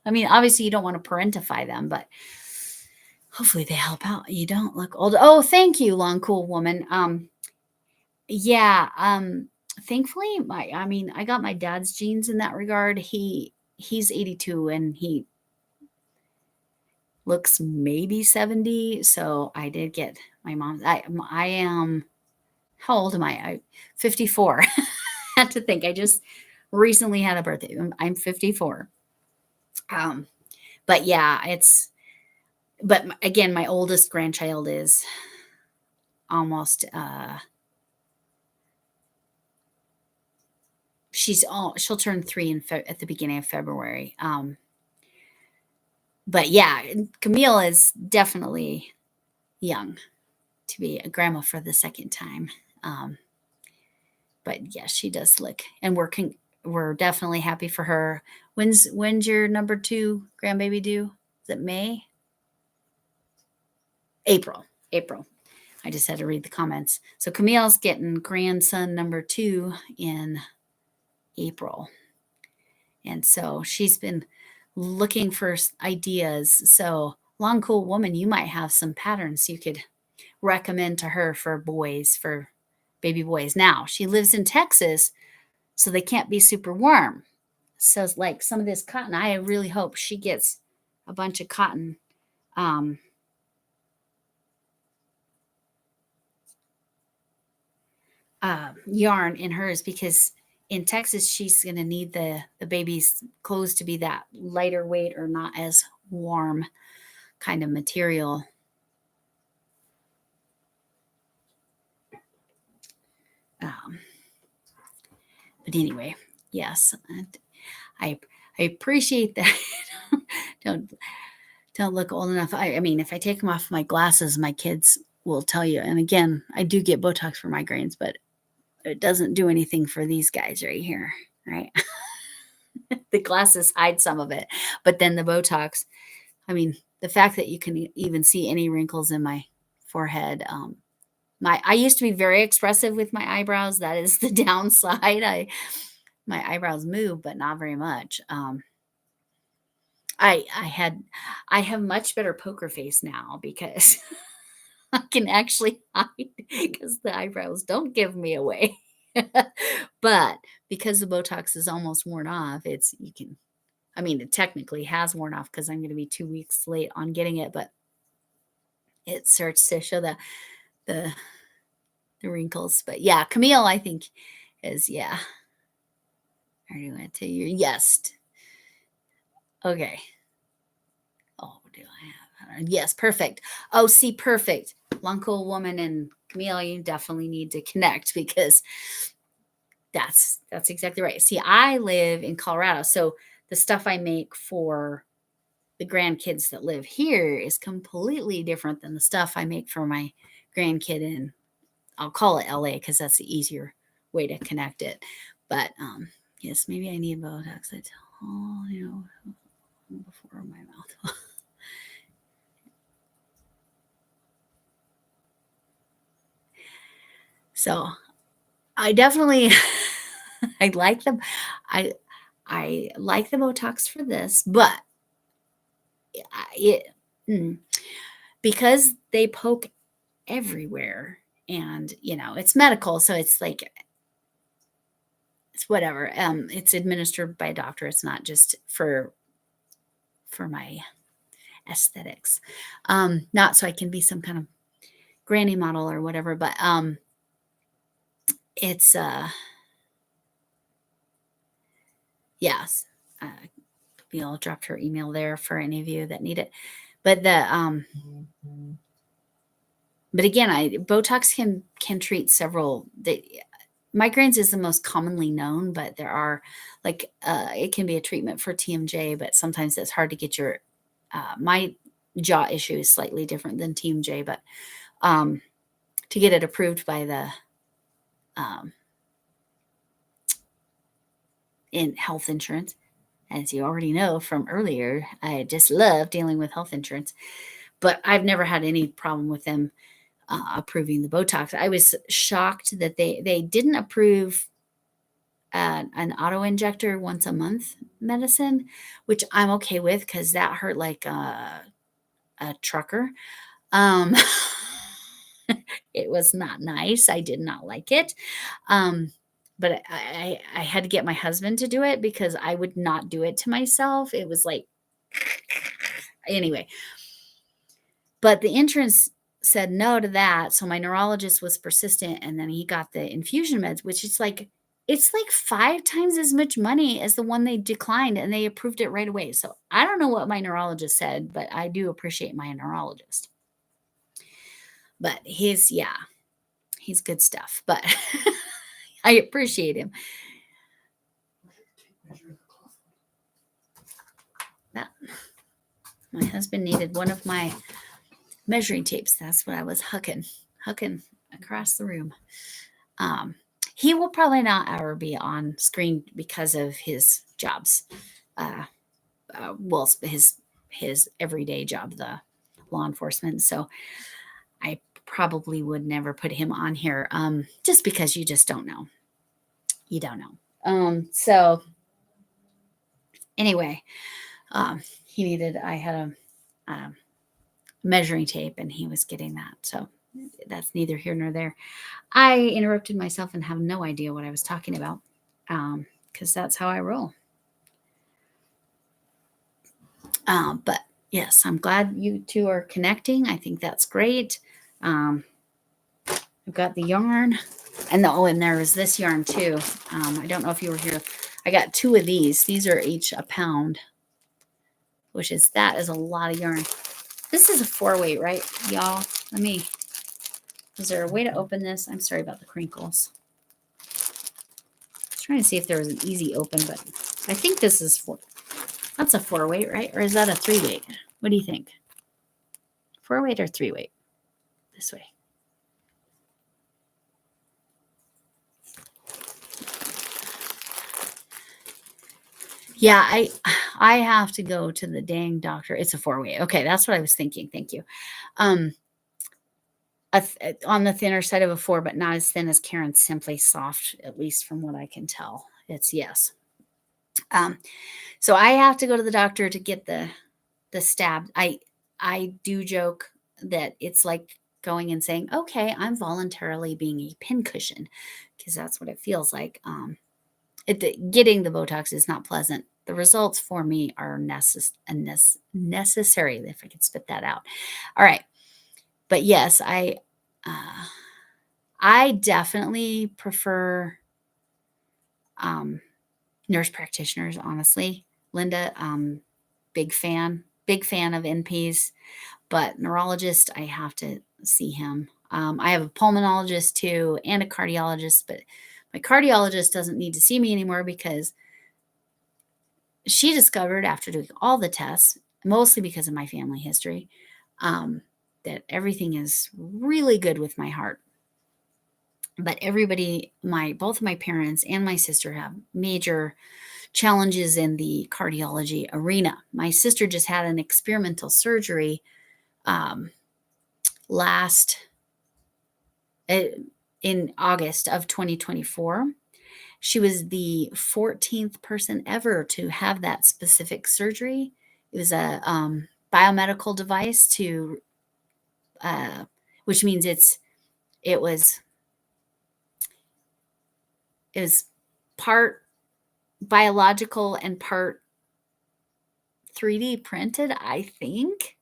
I mean, obviously you don't want to parentify them, but hopefully they help out. You don't look old. Oh, thank you, long cool woman. Yeah. Thankfully, I got my dad's genes in that regard. He's 82 and he looks maybe 70. So I did get my mom's. I am, how old am I? 54. Had to think. I just recently had a birthday. I'm 54. But yeah, but again, my oldest grandchild is almost, she'll turn 3 at the beginning of February. But yeah, Camille is definitely young to be a grandma for the second time. But yeah, she does look, and we're definitely happy for her. When's your number 2 grandbaby due? Is it May? April. I just had to read the comments. So Camille's getting grandson number 2 in April. And so she's been looking for ideas. So, long cool woman, you might have some patterns you could recommend to her for baby boys. Now, she lives in Texas, so they can't be super warm. So, like some of this cotton, I really hope she gets a bunch of cotton. Yarn in hers, because in Texas she's going to need the baby's clothes to be that lighter weight or not as warm kind of material. But anyway, yes, I appreciate that. don't look old enough. I mean, if I take them off my glasses, my kids will tell you. And again, I do get Botox for migraines, but it doesn't do anything for these guys right here, right? The glasses hide some of it, but then the Botox, I mean, the fact that you can even see any wrinkles in my forehead I used to be very expressive with my eyebrows. That is the downside. My eyebrows move, but not very much. I have much better poker face now because I can actually hide because the eyebrows don't give me away. But because the Botox is almost worn off, it technically has worn off because I'm going to be 2 weeks late on getting it, but it starts to show the the wrinkles. But yeah, Camille, I think is, yeah. I already went to your yes. Okay. Oh, do I have? Yes, perfect. Oh, see, perfect. Lunko woman and Camille, you definitely need to connect because that's exactly right. See, I live in Colorado, so the stuff I make for the grandkids that live here is completely different than the stuff I make for my grandkid in, I'll call it LA because that's the easier way to connect it. But yes, maybe I need Botox. I told you before my mouth. So I definitely I like them. I like the Botox for this, but it because they poke everywhere, and it's medical, so it's like it's whatever. It's administered by a doctor. It's not just for my aesthetics. Not so I can be some kind of granny model or whatever, but it's yes. Camille dropped her email there for any of you that need it. But but again, Botox can treat several. Migraines is the most commonly known, but there are it can be a treatment for TMJ, but sometimes it's hard to get your my jaw issue is slightly different than TMJ, but to get it approved by the in health insurance, as you already know from earlier, I just love dealing with health insurance, but I've never had any problem with them approving the Botox. I was shocked that they didn't approve an auto injector once a month medicine, which I'm okay with because that hurt like a trucker. Um, it was not nice. I did not like it. But I had to get my husband to do it because I would not do it to myself. It was like, anyway. But the insurance said no to that. So my neurologist was persistent, and then he got the infusion meds, which is like, it's like 5 times as much money as the one they declined, and they approved it right away. So I don't know what my neurologist said, but I do appreciate my neurologist. But he's good stuff. But I appreciate him. My husband needed one of my measuring tapes. That's what I was hucking across the room. He will probably not ever be on screen because of his jobs. Well, his everyday job, the law enforcement. So I probably would never put him on here, just because you just don't know. You don't know. So anyway, I had a measuring tape, and he was getting that. So that's neither here nor there. I interrupted myself and have no idea what I was talking about, because that's how I roll. But yes, I'm glad you two are connecting. I think that's great. I've got the yarn, and there was this yarn too. I don't know if you were here. I got 2 of these. These are each a pound, that is a lot of yarn. This is a 4-weight, right, y'all? Is there a way to open this? I'm sorry about the crinkles. I was trying to see if there was an easy open, but I think this is that's a 4-weight, right? Or is that a 3-weight? What do you think? 4-weight or 3-weight? This way. Yeah, I have to go to the dang doctor. It's a 4-weight. Okay, that's what I was thinking. Thank you. on the thinner side of a 4, but not as thin as Karen's Simply Soft, at least from what I can tell. It's yes. So I have to go to the doctor to get the stab. I do joke that it's like going and saying, "Okay, I'm voluntarily being a pincushion," because that's what it feels like. Getting the Botox is not pleasant. The results for me are necessary, if I could spit that out. All right. But yes, I definitely prefer nurse practitioners, honestly. Linda, big fan of NPs, but neurologist, I have to see him. I have a pulmonologist too and a cardiologist, but my cardiologist doesn't need to see me anymore because she discovered after doing all the tests, mostly because of my family history, that everything is really good with my heart. But everybody, both of my parents and my sister have major challenges in the cardiology arena. My sister just had an experimental surgery last in August of 2024. She was the 14th person ever to have that specific surgery. It was a biomedical device which means it was part biological and part 3D printed, I think.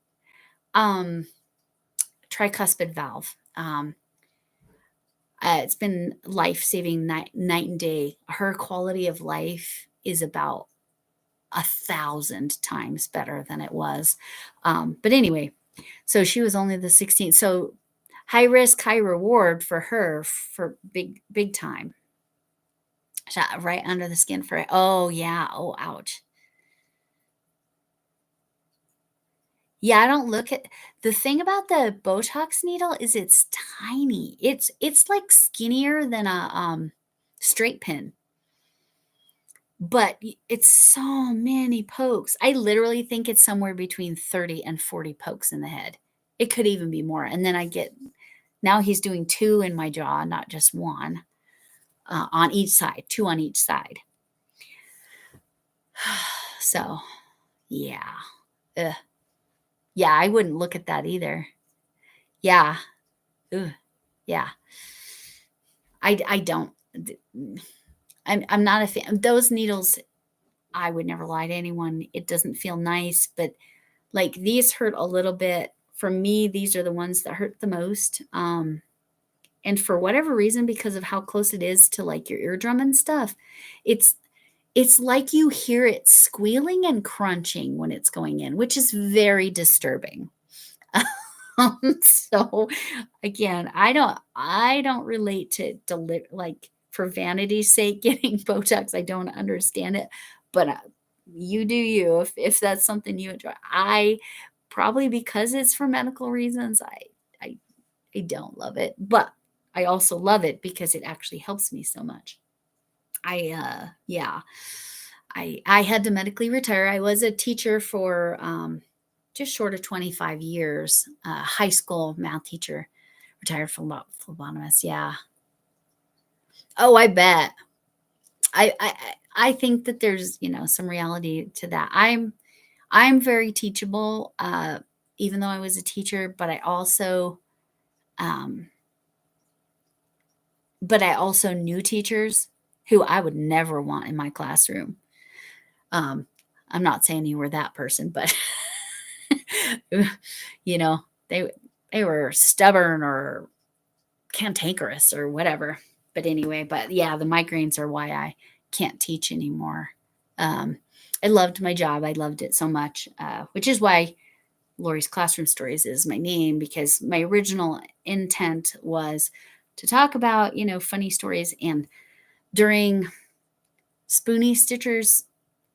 Tricuspid valve. It's been life-saving night and day. Her quality of life is about 1,000 times better than it was. But anyway, so she was only the 16th. So high risk, high reward for her for big time. Shot right under the skin for it. Oh yeah. Oh, ouch. Yeah, I don't look at the thing about the Botox needle is it's tiny. It's like skinnier than a straight pin. But it's so many pokes. I literally think it's somewhere between 30 and 40 pokes in the head. It could even be more. And then now he's doing 2 in my jaw, not just 1 on each side, 2 on each side. So, yeah. Ugh. Yeah, I wouldn't look at that either. Yeah. Ugh. Yeah. I don't. I'm not a fan. Those needles, I would never lie to anyone. It doesn't feel nice, but like these hurt a little bit. For me, these are the ones that hurt the most. And for whatever reason, because of how close it is to like your eardrum and stuff, it's like you hear it squealing and crunching when it's going in, which is very disturbing. So again, I don't relate to like for vanity's sake getting Botox. I don't understand it, but you do you if that's something you enjoy. I probably because it's for medical reasons, I I don't love it, but I also love it because it actually helps me so much. Yeah. I had to medically retire. I was a teacher for just short of 25 years, high school math teacher, retired from phlebotomist. Yeah. Oh, I bet. I think that there's, some reality to that. I'm very teachable, even though I was a teacher, um, but I also knew teachers who I would never want in my classroom. Um, I'm not saying you were that person, but you know, they they were stubborn or cantankerous or whatever. But anyway, but yeah, the migraines are why I can't teach anymore. Um, I loved my job. I loved it so much, which is why Lori's Classroom Stories is my name, because my original intent was to talk about, funny stories. And during Spoonie Stitcher's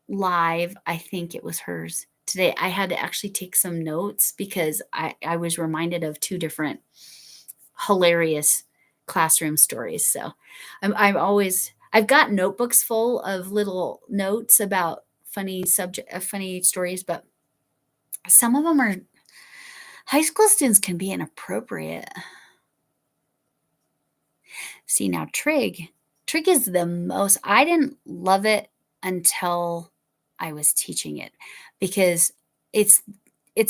live, I think it was hers today, I had to actually take some notes because I was reminded of 2 different hilarious classroom stories. So I've got notebooks full of little notes about funny stories, but some of them are high school students can be inappropriate. See, now trig is the most, I didn't love it until I was teaching it, because it's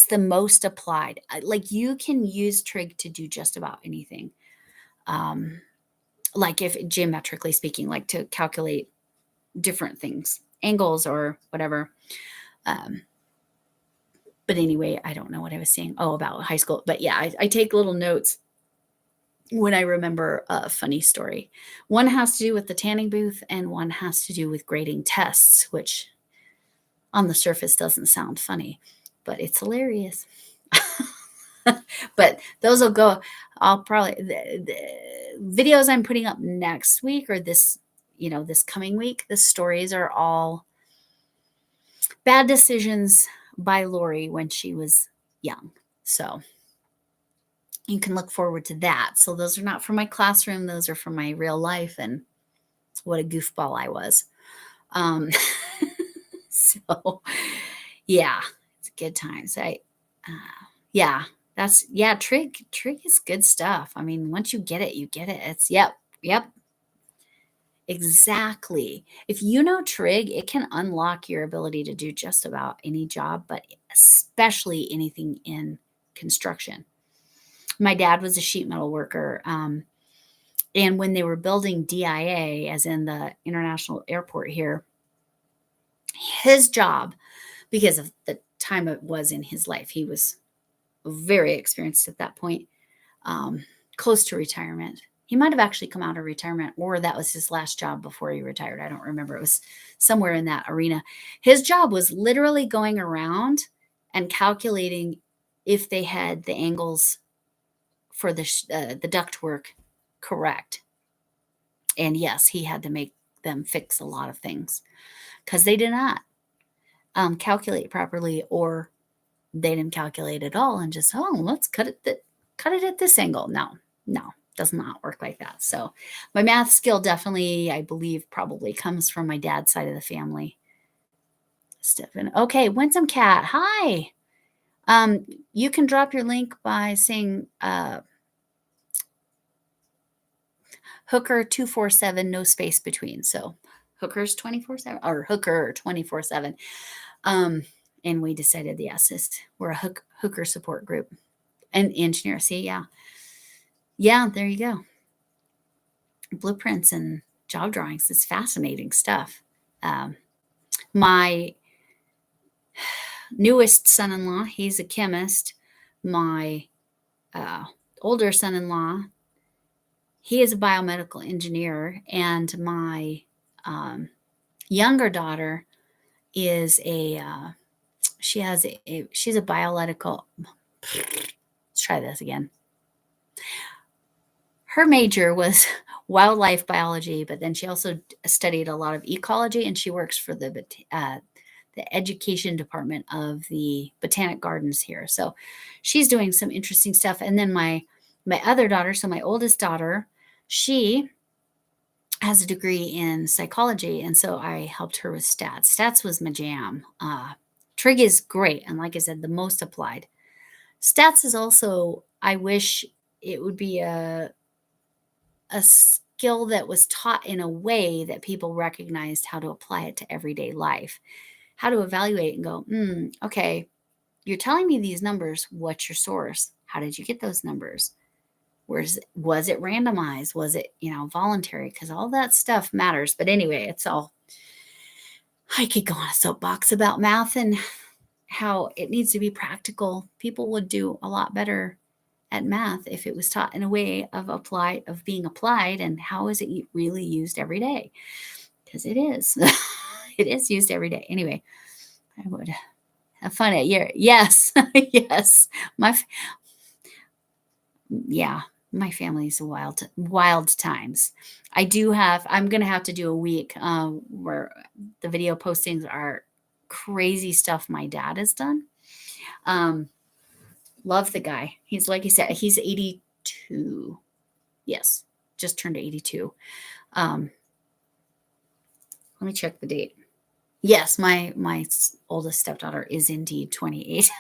the most applied. Like, you can use trig to do just about anything. Like, if geometrically speaking, like to calculate different things, angles or whatever. But anyway, I don't know what I was saying. Oh, about high school. But yeah, I take little notes when I remember a funny story. One has to do with the tanning booth, and one has to do with grading tests, which on the surface doesn't sound funny, but it's hilarious. But those will go. I'll probably, the videos I'm putting up next week, or this coming week, the stories are all bad decisions by Lori when she was young. So you can look forward to that. So those are not from my classroom. Those are from my real life, and what a goofball I was. So yeah, it's good times. Trig is good stuff. I mean, once you get it, you get it. It's yep. Exactly. If you know trig, it can unlock your ability to do just about any job, but especially anything in construction. My dad was a sheet metal worker. And when they were building DIA, as in the International Airport here, his job, because of the time it was in his life, he was very experienced at that point, close to retirement. He might have actually come out of retirement, or that was his last job before he retired. I don't remember. It was somewhere in that arena. His job was literally going around and calculating if they had the angles for the ductwork correct. And yes, he had to make them fix a lot of things because they did not calculate properly, or they didn't calculate at all and just, let's cut it at this angle. No, does not work like that. So my math skill definitely, I believe, probably comes from my dad's side of the family. Stephen. Okay, Winsome Cat. Hi. You can drop your link by saying Hooker 247, no space between. So Hooker's 24/7, or Hooker 24/7. And we decided, yes, we're a Hooker support group and engineer. See, yeah, there you go. Blueprints and job drawings is fascinating stuff. My newest son-in-law, he's a chemist. My older son-in-law, he is a biomedical engineer, and my younger daughter is she's a biological. Let's try this again. Her major was wildlife biology, but then she also studied a lot of ecology, and she works for the education department of the Botanic Gardens here. So she's doing some interesting stuff. And then my other daughter, so my oldest daughter, she has a degree in psychology, and so I helped her with stats. Stats was my jam. Trig is great, and like I said, the most applied. Stats is also, I wish it would be a skill that was taught in a way that people recognized how to apply it to everyday life, how to evaluate and go, okay, you're telling me these numbers. What's your source? How did you get those numbers? Was it randomized? Was it, voluntary? Because all that stuff matters. But anyway, I could go on a soapbox about math and how it needs to be practical. People would do a lot better at math if it was taught in a way of being applied, and how is it really used every day? Because it is. It is used every day. Anyway, I would have fun at year. Yes. Yes. My family's wild times. I'm going to have to do a week where the video postings are crazy stuff my dad has done. Love the guy. He's, like he said, he's 82. Yes, just turned 82. Let me check the date. Yes, my oldest stepdaughter is indeed 28.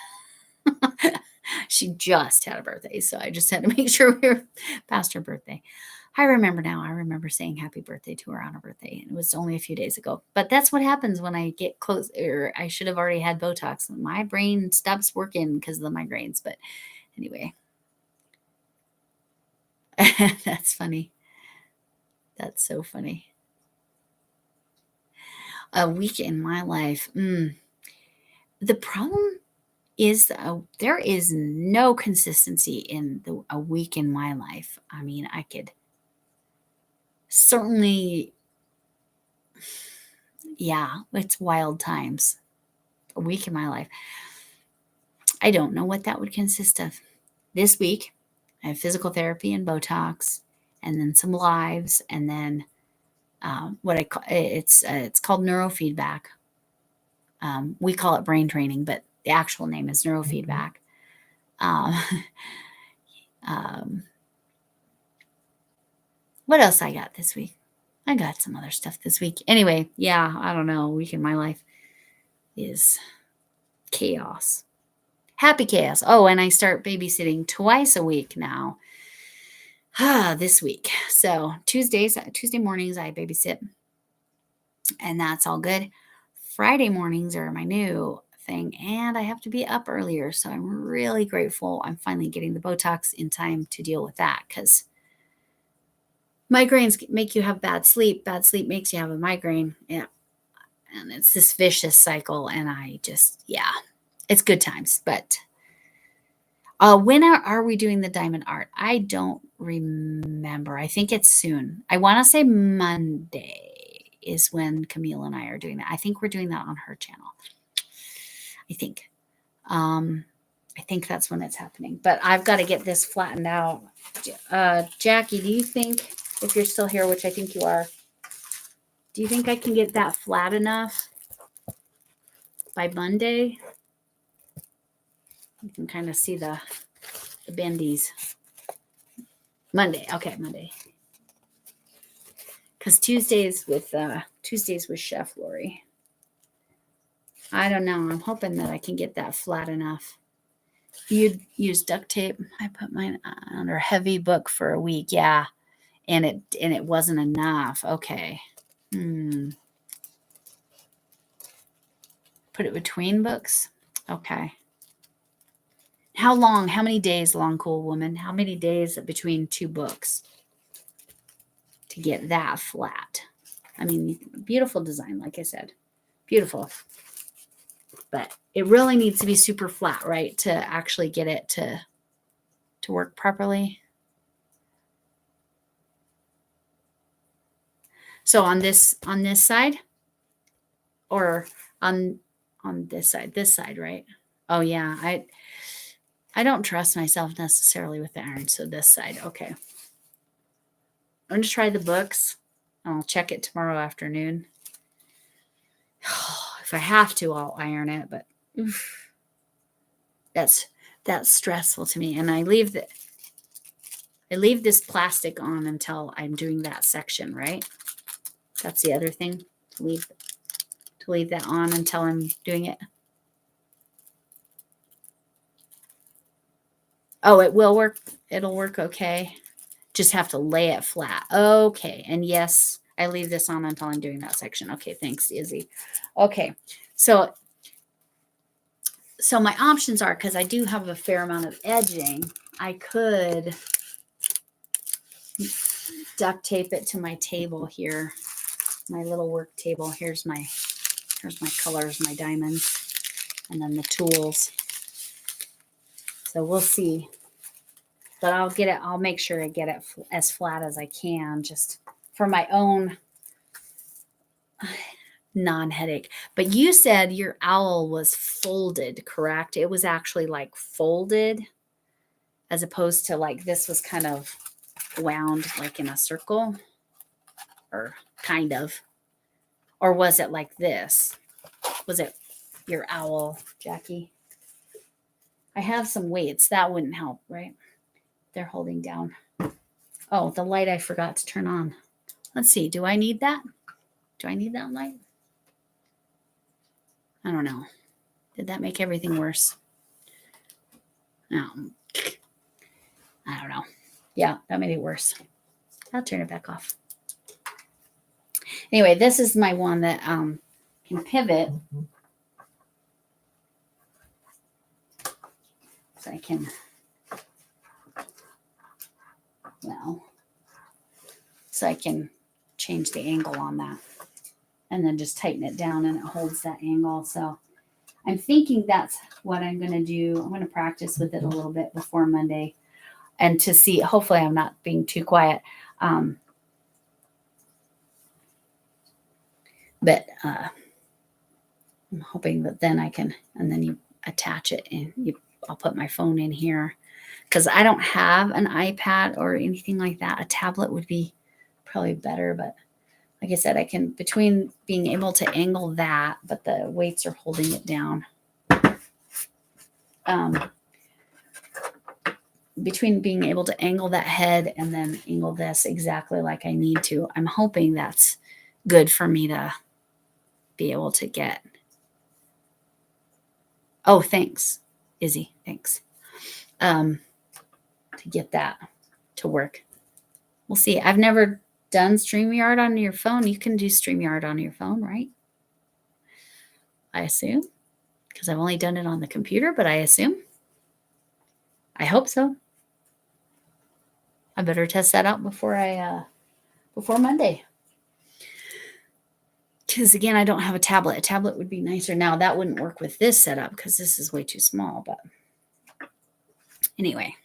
She just had a birthday, so I just had to make sure we were past her birthday. I remember now. I remember saying happy birthday to her on her birthday. And it was only a few days ago. But that's what happens when I get close, or I should have already had Botox. My brain stops working because of the migraines. But anyway, that's funny. That's so funny. A week in my life. The problem is there is no consistency in a week in my life. I mean, I could certainly, yeah, it's wild times. A week in my life. I don't know what that would consist of. This week, I have physical therapy and Botox, and then some lives, and then what I call it's called neurofeedback. We call it brain training, but the actual name is neurofeedback. What else I got this week? I got some other stuff this week. Anyway, yeah, I don't know. A week in my life is chaos. Happy chaos. Oh, and I start babysitting twice a week now. This week. So Tuesday mornings I babysit, and that's all good. Friday mornings are my new thing, and I have to be up earlier. So I'm really grateful I'm finally getting the Botox in time to deal with that, because migraines make you have bad sleep. Bad sleep makes you have a migraine. Yeah. And it's this vicious cycle. And I just, yeah, it's good times. But when are we doing the diamond art? I don't remember. I think it's soon. I want to say Monday is when Camille and I are doing that. I think we're doing that on her channel. I think that's when it's happening. But I've got to get this flattened out. Jackie, do you think, if you're still here, which I think you are, do you think I can get that flat enough by Monday? You can kind of see the bendies. Monday. Okay, Monday. Because Tuesdays with Chef Lori. I don't know. I'm hoping that I can get that flat enough. You'd use duct tape. I put mine under heavy book for a week. Yeah. And it wasn't enough. Okay. Put it between books. Okay. How long? How many days, Long Cool Woman? How many days between two books to get that flat? I mean, beautiful design, like I said. Beautiful. But it really needs to be super flat, right? To actually get it to work properly. So on this side, or on this side, right? Oh yeah, I don't trust myself necessarily with the iron. So this side, okay. I'm going to try the books. I'll check it tomorrow afternoon. If I have to, I'll iron it, but oof, that's stressful to me. And I leave this plastic on until I'm doing that section, right? That's the other thing, to leave that on until I'm doing it. Oh, it will work. It'll work okay. Just have to lay it flat. Okay. And yes, I leave this on until I'm doing that section. Okay. Thanks, Izzy. Okay. So my options are, because I do have a fair amount of edging, I could duct tape it to my table here, my little work table. Here's my colors, my diamonds, and then the tools. So we'll see. But I'll make sure I get it as flat as I can, just for my own non-headache. But you said your owl was folded, correct? It was actually like folded, as opposed to like this was kind of wound like in a circle, or kind of. Or was it like this? Was it your owl, Jackie? I have some weights. That wouldn't help, right? They're holding down. Oh, the light I forgot to turn on. Let's see. Do I need that? Do I need that light? I don't know. Did that make everything worse? No. I don't know. Yeah, that made it worse. I'll turn it back off. Anyway, this is my one that can pivot. So I can, so I can change the angle on that and then just tighten it down and it holds that angle. So I'm thinking that's what I'm going to do. I'm going to practice with it a little bit before Monday and to see, hopefully I'm not being too quiet. But I'm hoping that then I can, and then you attach it and I'll put my phone in here because I don't have an iPad or anything like that. A tablet would be probably better, but like I said, I can, between being able to angle that, but the weights are holding it down. Between being able to angle that head and then angle this exactly like I need to, I'm hoping that's good for me to be able to get. Oh, thanks, Izzy. Thanks. To get that to work. We'll see. I've never done StreamYard on your phone. You can do StreamYard on your phone, right? I assume. Because I've only done it on the computer, but I assume. I hope so. I better test that out before Monday. Because again, I don't have a tablet. A tablet would be nicer. Now that wouldn't work with this setup because this is way too small. But anyway,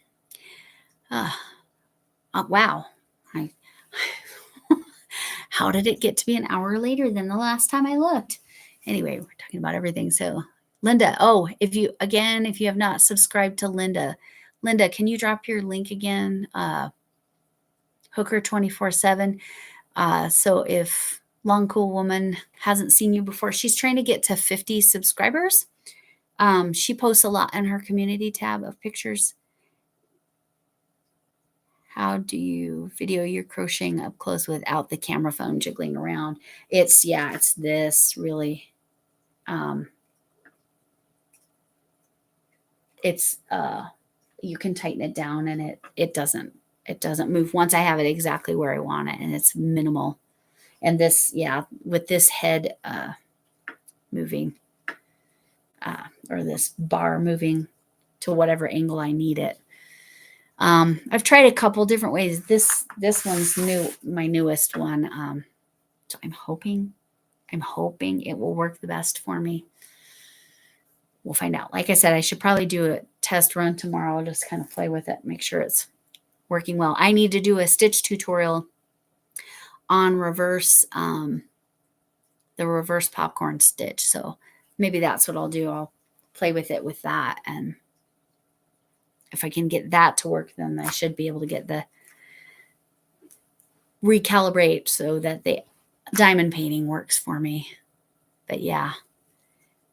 wow. How did it get to be an hour later than the last time I looked? Anyway, we're talking about everything. So Linda, if you have not subscribed to Linda, can you drop your link again? Hooker 24/7. So if Long Cool Woman hasn't seen you before, she's trying to get to 50 subscribers. She posts a lot in her community tab of pictures. How do you video your crocheting up close without the camera phone jiggling around? It's this really. You can tighten it down and it doesn't move once I have it exactly where I want it, and it's minimal. And this, with this head moving or this bar moving to whatever angle I need it. I've tried a couple different ways. This one's my newest one. So I'm hoping it will work the best for me. We'll find out. Like I said, I should probably do a test run tomorrow. I'll just kind of play with it, make sure it's working well. I need to do a stitch tutorial on reverse, the reverse popcorn stitch. So maybe that's what I'll do. I'll play with it with that. And if I can get that to work, then I should be able to get the recalibrate so that the diamond painting works for me. But yeah,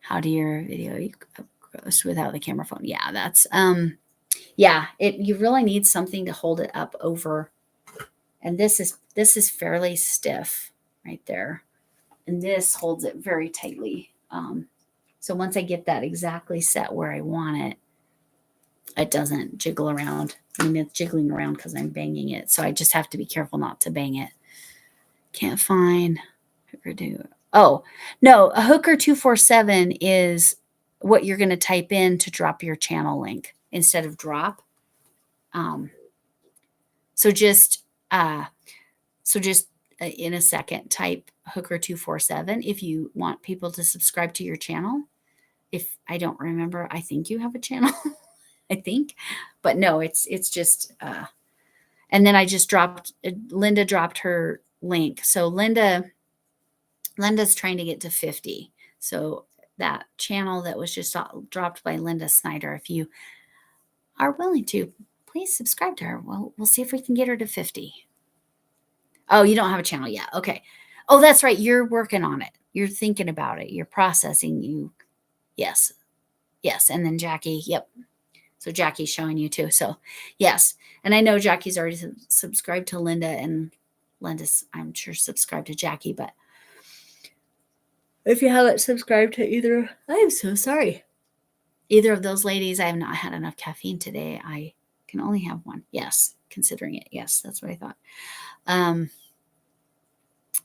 how do your video goes without the camera phone? Yeah, that's, you really need something to hold it up over. And this is fairly stiff right there. And this holds it very tightly. So once I get that exactly set where I want it, it doesn't jiggle around. I mean, it's jiggling around because I'm banging it. So I just have to be careful not to bang it. Can't find Hooker 2. Oh, no, a Hooker 247 is what you're going to type in to drop your channel link instead of drop. So just in a second, type Hooker 247 if you want people to subscribe to your channel. If I don't remember, I think you have a channel. I think, but no, it's just, and then I just Linda dropped her link. So Linda's trying to get to 50. So that channel that was just dropped by Linda Snyder, if you are willing to, please subscribe to her. Well, we'll see if we can get her to 50. Oh, you don't have a channel yet. Okay. Oh, that's right. You're working on it. You're thinking about it. You're processing. Yes. And then Jackie. Yep. So Jackie's showing you too. So yes. And I know Jackie's already subscribed to Linda, and Linda's, I'm sure, subscribed to Jackie. But if you haven't subscribed to either, I am so sorry. Either of those ladies, I have not had enough caffeine today. I can only have one. Yes. considering it. Yes, that's what I thought.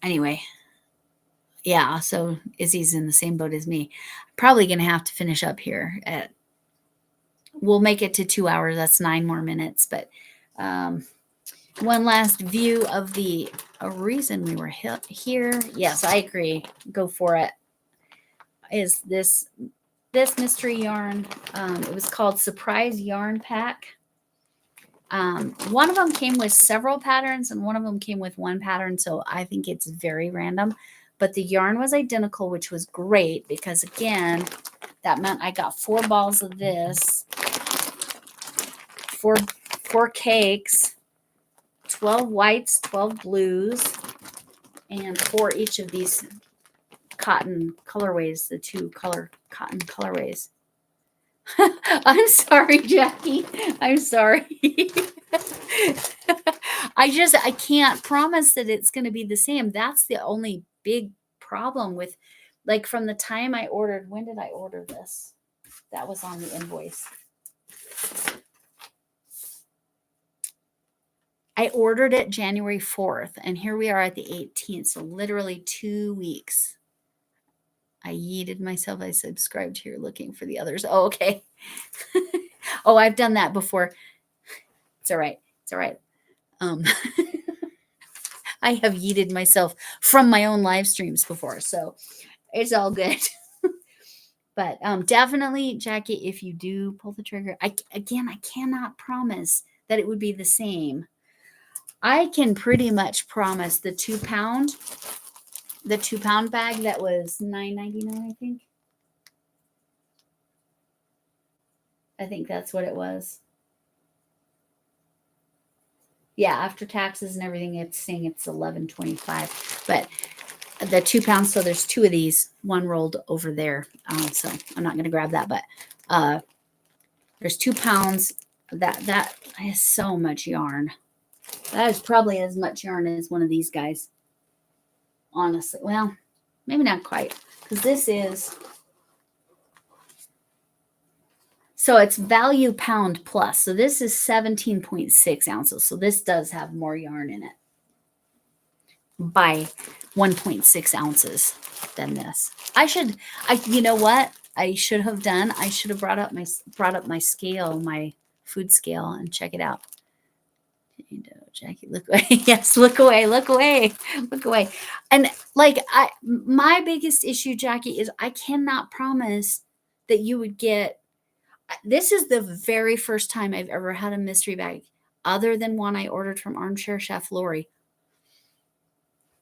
Anyway, yeah, so Izzy's in the same boat as me. Probably going to have to finish up here we'll make it to 2 hours. That's 9 more minutes. But one last view of the reason we were here. Yes, I agree. Go for it. Is this mystery yarn? It was called Surprise Yarn Pack. One of them came with several patterns and one of them came with one pattern. So I think it's very random. But the yarn was identical, which was great because, again, that meant I got 4 balls of this, four cakes, 12 whites, 12 blues, and 4 each of these cotton colorways, the 2 color cotton colorways. I'm sorry, Jackie. I'm sorry. I can't promise that it's going to be the same. That's the only big problem with, like, from the time I ordered. When did I order this? That was on the invoice. I ordered it January 4th, and here we are at the 18th. So literally 2 weeks. I yeeted myself. I subscribed here looking for the others. Oh, okay. Oh, I've done that before. It's all right. It's all right. I have yeeted myself from my own live streams before, so it's all good. But definitely, Jackie, if you do pull the trigger, I cannot promise that it would be the same. I can pretty much promise the 2 pound bag that was $9.99, I think. I think that's what it was. Yeah, after taxes and everything, it's saying it's $11.25. But the 2 pounds, so there's 2 of these, one rolled over there. So I'm not going to grab that, but there's 2 pounds. That is so much yarn. That is probably as much yarn as one of these guys. Honestly, well, maybe not quite, because this is. So it's value pound plus. So this is 17.6 ounces. So this does have more yarn in it by 1.6 ounces than this. You know what I should have done? I should have brought up my scale, my food scale, and check it out. Jackie, look away. Yes, look away, look away, look away. And like my biggest issue, Jackie, is I cannot promise that you would get. This is the very first time I've ever had a mystery bag, other than one I ordered from Armchair Chef Lori,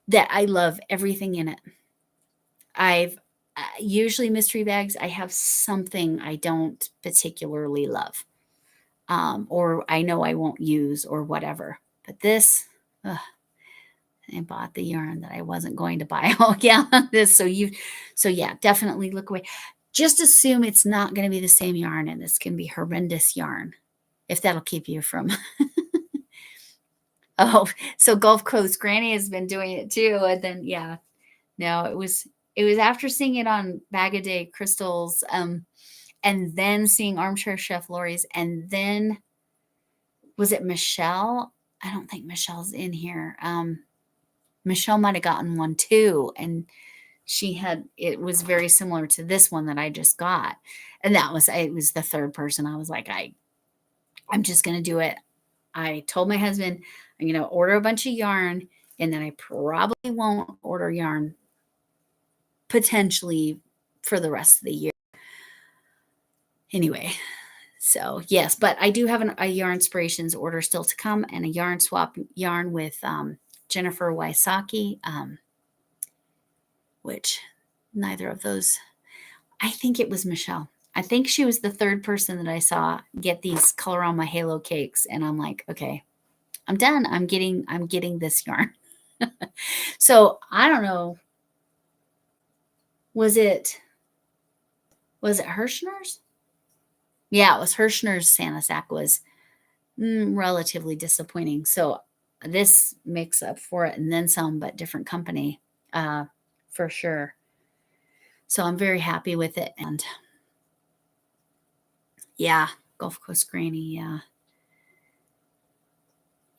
that I love everything in it. I've usually mystery bags, I have something I don't particularly love, or I know I won't use or whatever. But this, I bought the yarn that I wasn't going to buy. Oh yeah, so yeah, definitely look away. Just assume it's not going to be the same yarn, and this can be horrendous yarn, if that'll keep you from. Oh, so Gulf Coast Granny has been doing it too, and then yeah, no, it was after seeing it on Bag a Day Crystals, and then seeing Armchair Chef Lori's, and then was it Michelle? I don't think Michelle's in here. Michelle might have gotten one too, and it was very similar to this one that I just got, and it was the third person. I was like, I'm just gonna do it. I told my husband I'm gonna order a bunch of yarn, and then I probably won't order yarn potentially for the rest of the year. Anyway, so yes, but I do have a Yarn Inspirations order still to come, and a yarn swap yarn with Jennifer Wysocki, which neither of those, I think it was Michelle. I think she was the third person that I saw get these Color on My Halo cakes, and I'm like, okay, I'm done. I'm getting this yarn. So I don't know. Was it Hirschner's? Yeah, it was Hirschner's. Santa Sack was relatively disappointing. So this makes up for it and then some, but different company for sure. So I'm very happy with it. And yeah, Gulf Coast Granny, yeah.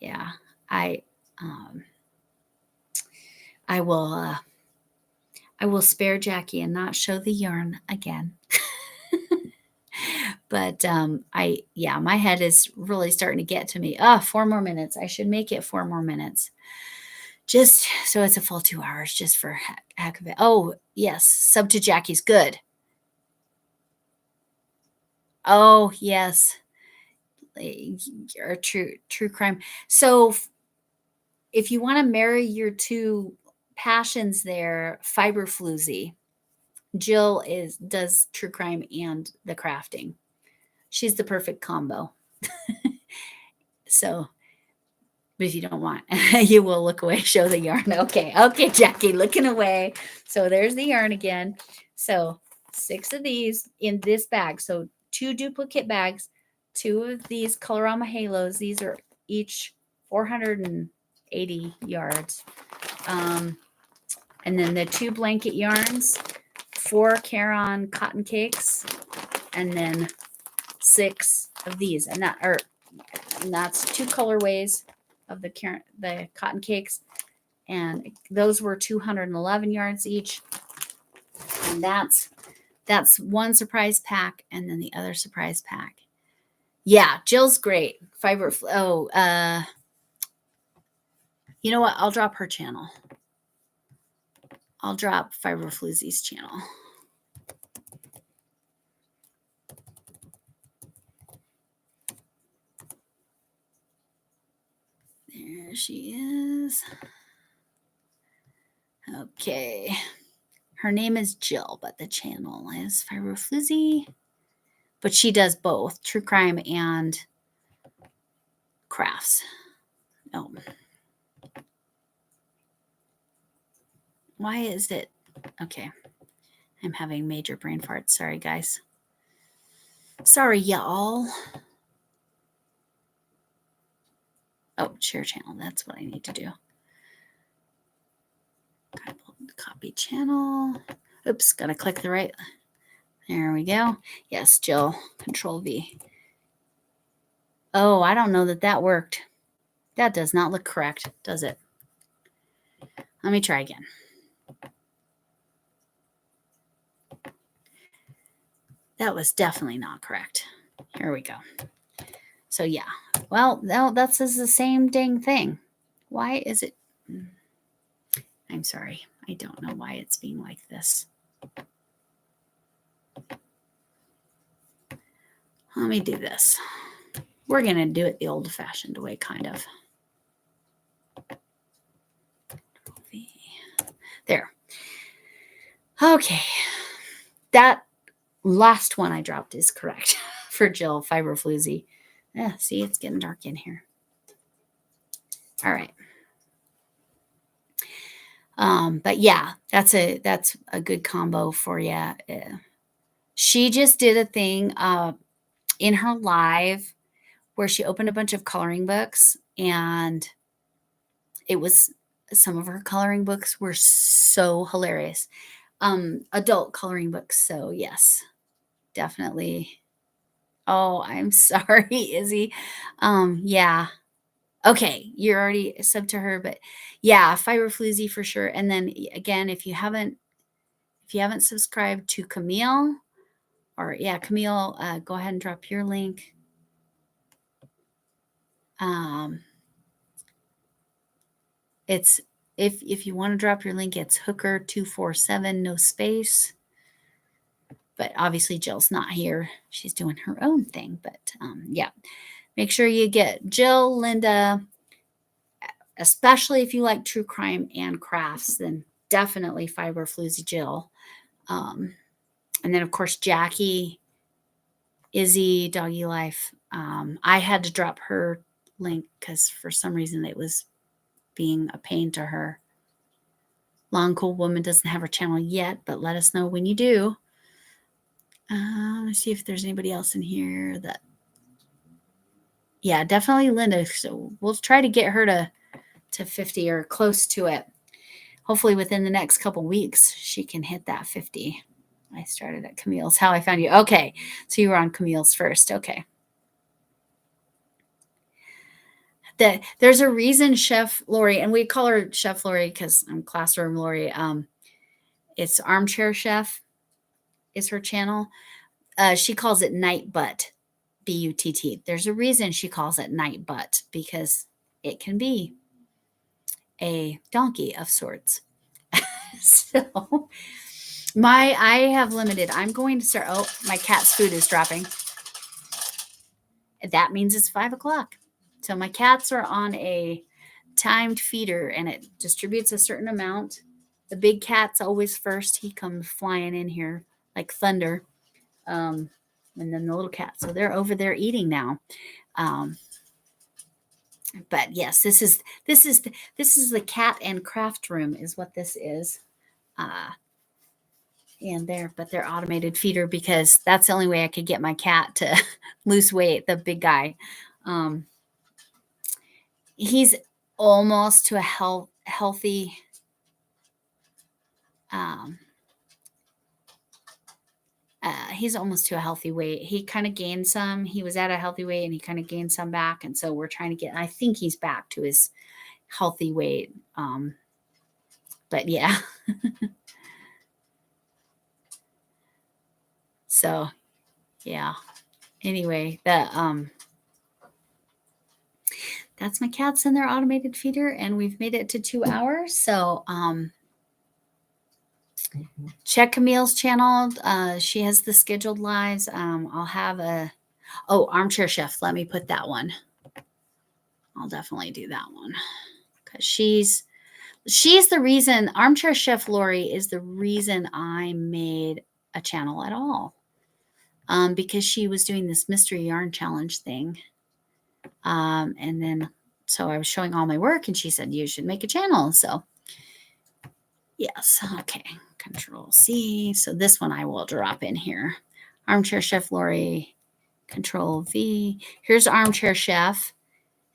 Yeah, I um, I will I will spare Jackie and not show the yarn again. But my head is really starting to get to me. 4 more minutes. I should make it 4 more minutes. Just so it's a full 2 hours, just for heck of it. Oh, yes. Sub to Jackie's good. Oh, yes. Or true crime. So if you want to marry your two passions there, fiber floozy. Jill does true crime and the crafting. She's the perfect combo. So, but if you don't want, you will look away, show the yarn. Okay, Jackie, looking away. So there's the yarn again. So 6 of these in this bag. So 2 duplicate bags, 2 of these Colorama Halos. These are each 480 yards. And then the 2 blanket yarns, 4 Caron cotton cakes, and then 6 of these. And that's 2 colorways of the cotton cakes, and those were 211 yards each. And that's 1 surprise pack, and then the other surprise pack. Yeah, Jill's great. You know what? I'll drop her channel. I'll drop Fiber Floozy's channel. There she is. Okay. Her name is Jill, but the channel is Fiber Floozy. But she does both true crime and crafts. Oh. Why is it? Okay. I'm having major brain farts. Sorry, guys. Sorry, y'all. Oh, share channel. That's what I need to do. Copy channel. Oops, gotta click the right. There we go. Yes, Jill. Control V. Oh, I don't know that worked. That does not look correct, does it? Let me try again. That was definitely not correct. Here we go. So yeah. Well, that's the same dang thing. Why is it? I'm sorry. I don't know why it's being like this. Let me do this. We're going to do it the old-fashioned way, kind of. There. Okay. That last one I dropped is correct for Jill Fiber Floozy. Yeah, see, it's getting dark in here. All right. But yeah, that's a good combo for you. She just did a thing in her live where she opened a bunch of coloring books, and some of her coloring books were so hilarious. Adult coloring books. So yes, definitely. Oh, I'm sorry, Izzy. Yeah. Okay, you're already sub to her, but yeah, Fiber Floozy for sure. And then again, if you haven't subscribed to Camille, Camille, go ahead and drop your link. It's if you want to drop your link, it's Hooker247, no space. But obviously Jill's not here. She's doing her own thing. But yeah, make sure you get Jill, Linda, especially if you like true crime and crafts, then definitely Fiber Floozy Jill. And then, of course, Jackie, Izzy, Doggy Life. I had to drop her link because for some reason it was being a pain to her. Long Cool Woman doesn't have her channel yet, but let us know when you do. Let's see if there's anybody else in here that. Yeah, definitely Linda. So we'll try to get her to 50 or close to it. Hopefully within the next couple weeks, she can hit that 50. I started at Camille's. How I found you. Okay. So you were on Camille's first. Okay. There's a reason Chef Lori, and we call her Chef Lori because I'm Classroom Lori. It's Armchair Chef is her channel. She calls it Night Butt, Butt. There's a reason she calls it Night Butt because it can be a donkey of sorts. So I have limited. I'm going to start. Oh, my cat's food is dropping. That means it's 5 o'clock. So my cats are on a timed feeder and it distributes a certain amount. The big cat's always first. He comes flying in here like thunder. And then the little cat. So they're over there eating now. But yes, this is the cat and craft room is what this is. And but they're automated feeder because that's the only way I could get my cat to lose weight, the big guy. He's almost to a healthy he's almost to a healthy weight. He kind of gained some. He was at a healthy weight and he kind of gained some back. And so we're trying to I think he's back to his healthy weight. But yeah. So yeah. Anyway, that's my cats in their automated feeder and we've made it to 2 hours. So check Camille's channel. She has the scheduled lives. I'll have Armchair Chef. Let me put that one. I'll definitely do that one because she's the reason. Armchair Chef Lori is the reason I made a channel at all. Because she was doing this mystery yarn challenge thing. And then so I was showing all my work and she said, you should make a channel. So yes. Okay. Control C. So this one I will drop in here. Armchair Chef Lori, Control V. Here's Armchair Chef.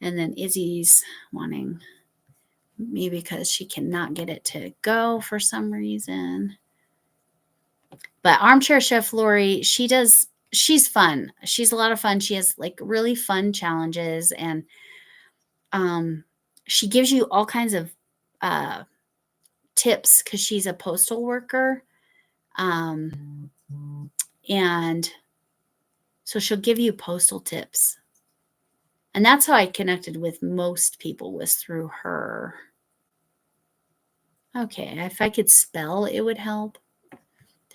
And then Izzy's wanting me because she cannot get it to go for some reason. But Armchair Chef Lori, she's fun. She's a lot of fun. She has like really fun challenges and she gives you all kinds of tips because she's a postal worker. And so she'll give you postal tips. And that's how I connected with most people was through her. Okay, if I could spell, it would help.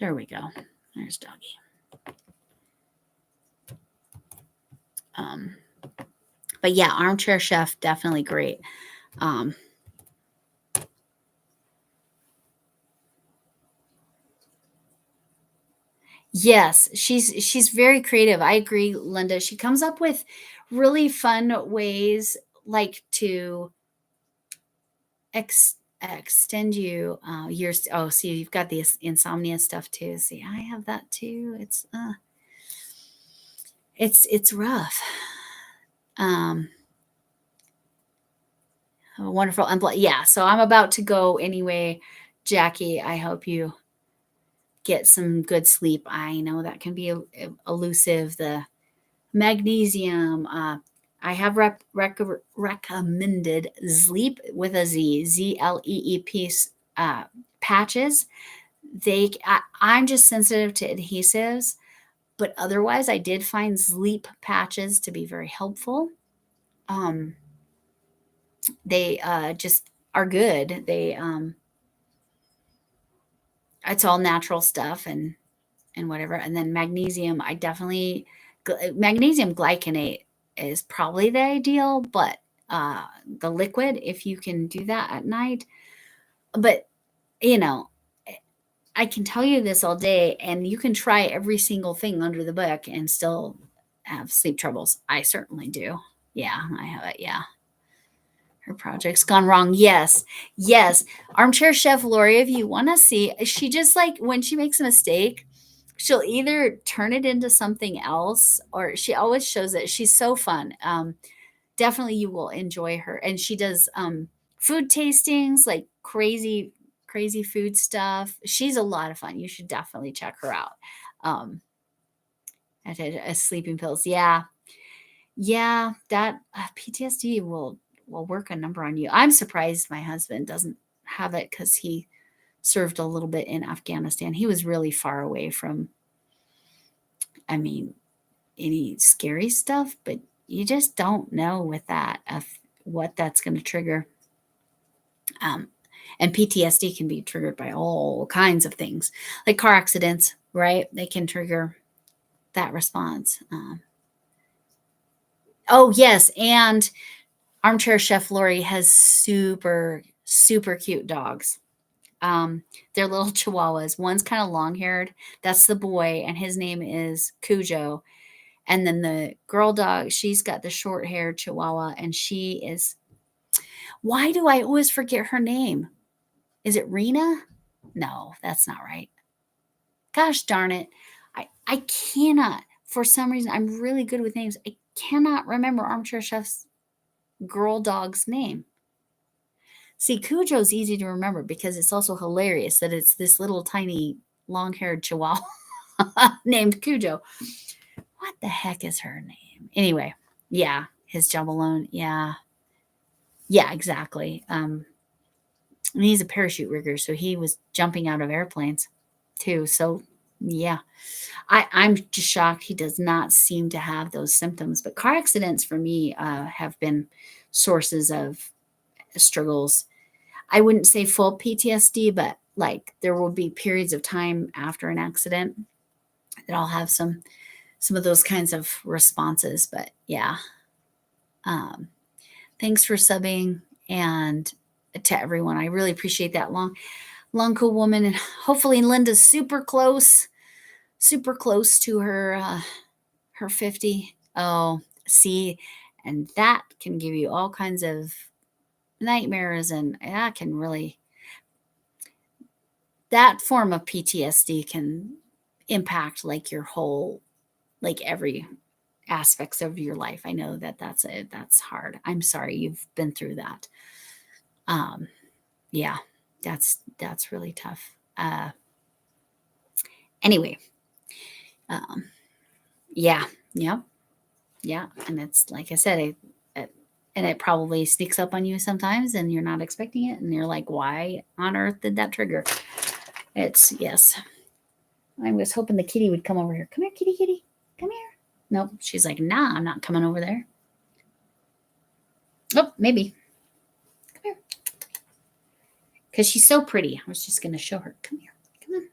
There we go. There's Doggy. But yeah, Armchair Chef, definitely great. Yes, she's very creative. I agree, Linda. She comes up with really fun ways like to extend you years. Oh, see, you've got this insomnia stuff too. See, I have that too. It's rough. Wonderful. Yeah, so I'm about to go anyway. Jackie, I hope you get some good sleep. I know that can be elusive. The magnesium, I have recommended Sleep with a Z, ZLEEP patches. I'm just sensitive to adhesives, but otherwise I did find Sleep patches to be very helpful. They just are good. It's all natural stuff and whatever. And then magnesium, magnesium glycinate is probably the ideal, but the liquid, if you can do that at night. But, I can tell you this all day and you can try every single thing under the book and still have sleep troubles. I certainly do. Yeah, I have it. Yeah. Her project's gone wrong. Yes. Armchair Chef Lori, if you want to see, she just like when she makes a mistake, she'll either turn it into something else or she always shows it. She's so fun. Definitely you will enjoy her. And she does food tastings, like crazy food stuff. She's a lot of fun. You should definitely check her out. Sleeping pills. Yeah. Yeah, that PTSD will work a number on you. I'm surprised my husband doesn't have it because he served a little bit in Afghanistan. He was really far away from, I mean, any scary stuff, but you just don't know with that of what that's going to trigger. Um, and PTSD can be triggered by all kinds of things, like car accidents, right? They can trigger that response. Oh, yes. And Armchair Chef Lori has super, super cute dogs. They're little chihuahuas. One's kind of long haired. That's the boy, and his name is Cujo. And then the girl dog, she's got the short haired chihuahua, and she is. Why do I always forget her name? Is it Rena? No, that's not right. Gosh darn it. I cannot, for some reason, I'm really good with names. I cannot remember Armchair Chef's girl dog's name. See, Cujo's easy to remember because it's also hilarious that it's this little tiny long haired chihuahua named Cujo. What the heck is her name? Anyway, yeah, his Jumbalone. Yeah. Yeah, exactly. And he's a parachute rigger, so he was jumping out of airplanes too. So, yeah, I'm just shocked he does not seem to have those symptoms. But car accidents for me have been sources of struggles. I wouldn't say full PTSD, but like there will be periods of time after an accident that I'll have some of those kinds of responses. But yeah, um, thanks for subbing and to everyone. I really appreciate that long cool woman, and hopefully Linda's super close to her 50. Oh, see, and that can give you all kinds of nightmares, and that can really, that form of PTSD can impact like your whole, like every aspects of your life. I know that that's hard. I'm sorry you've been through that. Um, yeah, that's really tough. Anyway, um, yeah, yeah, yeah, and it's like I said, and it probably sneaks up on you sometimes, and you're not expecting it, and you're like, why on earth did that trigger? It's yes. I was hoping the kitty would come over here. Come here, kitty, kitty. Come here. Nope. She's like, nah, I'm not coming over there. Oh, maybe. Come here. Because she's so pretty. I was just going to show her. Come here. Come on.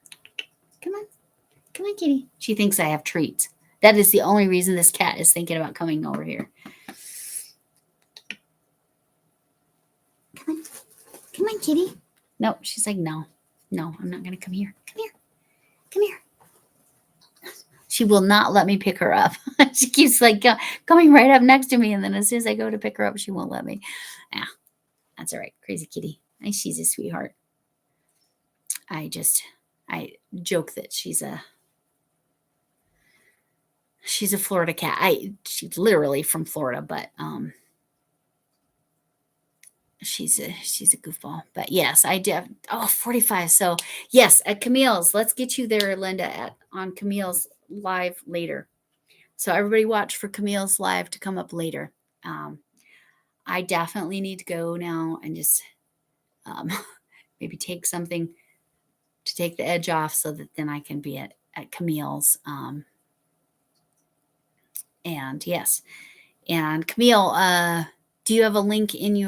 Come on. Come on, kitty. She thinks I have treats. That is the only reason this cat is thinking about coming over here. Come on. Come on, kitty. No, she's like, no. No, I'm not going to come here. Come here. Come here. She will not let me pick her up. She keeps like coming right up next to me. And then as soon as I go to pick her up, she won't let me. Yeah, that's all right. Crazy kitty. She's a sweetheart. I joke that she's a Florida cat. She's literally from Florida, but she's a goofball. But yes, I did. Oh, 45. So yes, at Camille's. Let's get you there, Linda, on Camille's live later. So everybody watch for Camille's live to come up later. I definitely need to go now and just maybe take something to take the edge off so that then I can be at Camille's. And yes, and Camille, do you have a link in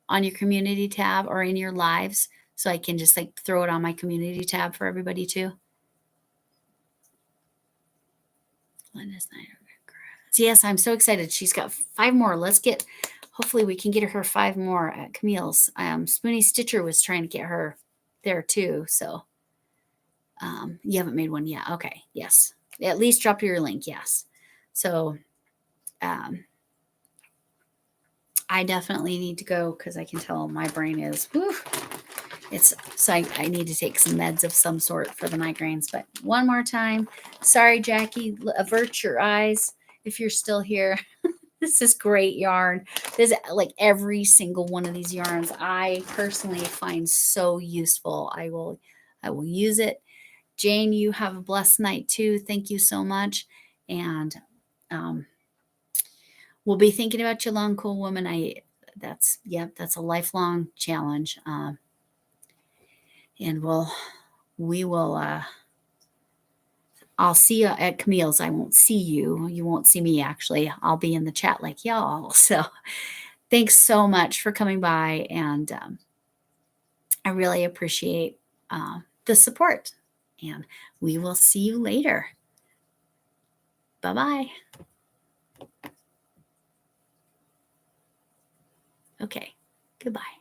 on your community tab or in your lives so I can just like throw it on my community tab for everybody too? Linda's night. Yes, I'm so excited. She's got 5 more. Hopefully we can get her 5 more at Camille's. Spoony Stitcher was trying to get her there too. So you haven't made one yet. Okay. Yes. At least drop your link. Yes. So I definitely need to go because I can tell my brain is, whew, so I need to take some meds of some sort for the migraines. But one more time, sorry, Jackie, avert your eyes if you're still here. This is great yarn. This, like every single one of these yarns, I personally find so useful. I will use it. Jane, you have a blessed night too. Thank you so much. And we'll be thinking about you, long cool woman. That's a lifelong challenge. And we will, I'll see you at Camille's. I won't see you. You won't see me, actually. I'll be in the chat like y'all. So thanks so much for coming by. And I really appreciate the support. And we will see you later. Bye-bye. Okay, goodbye.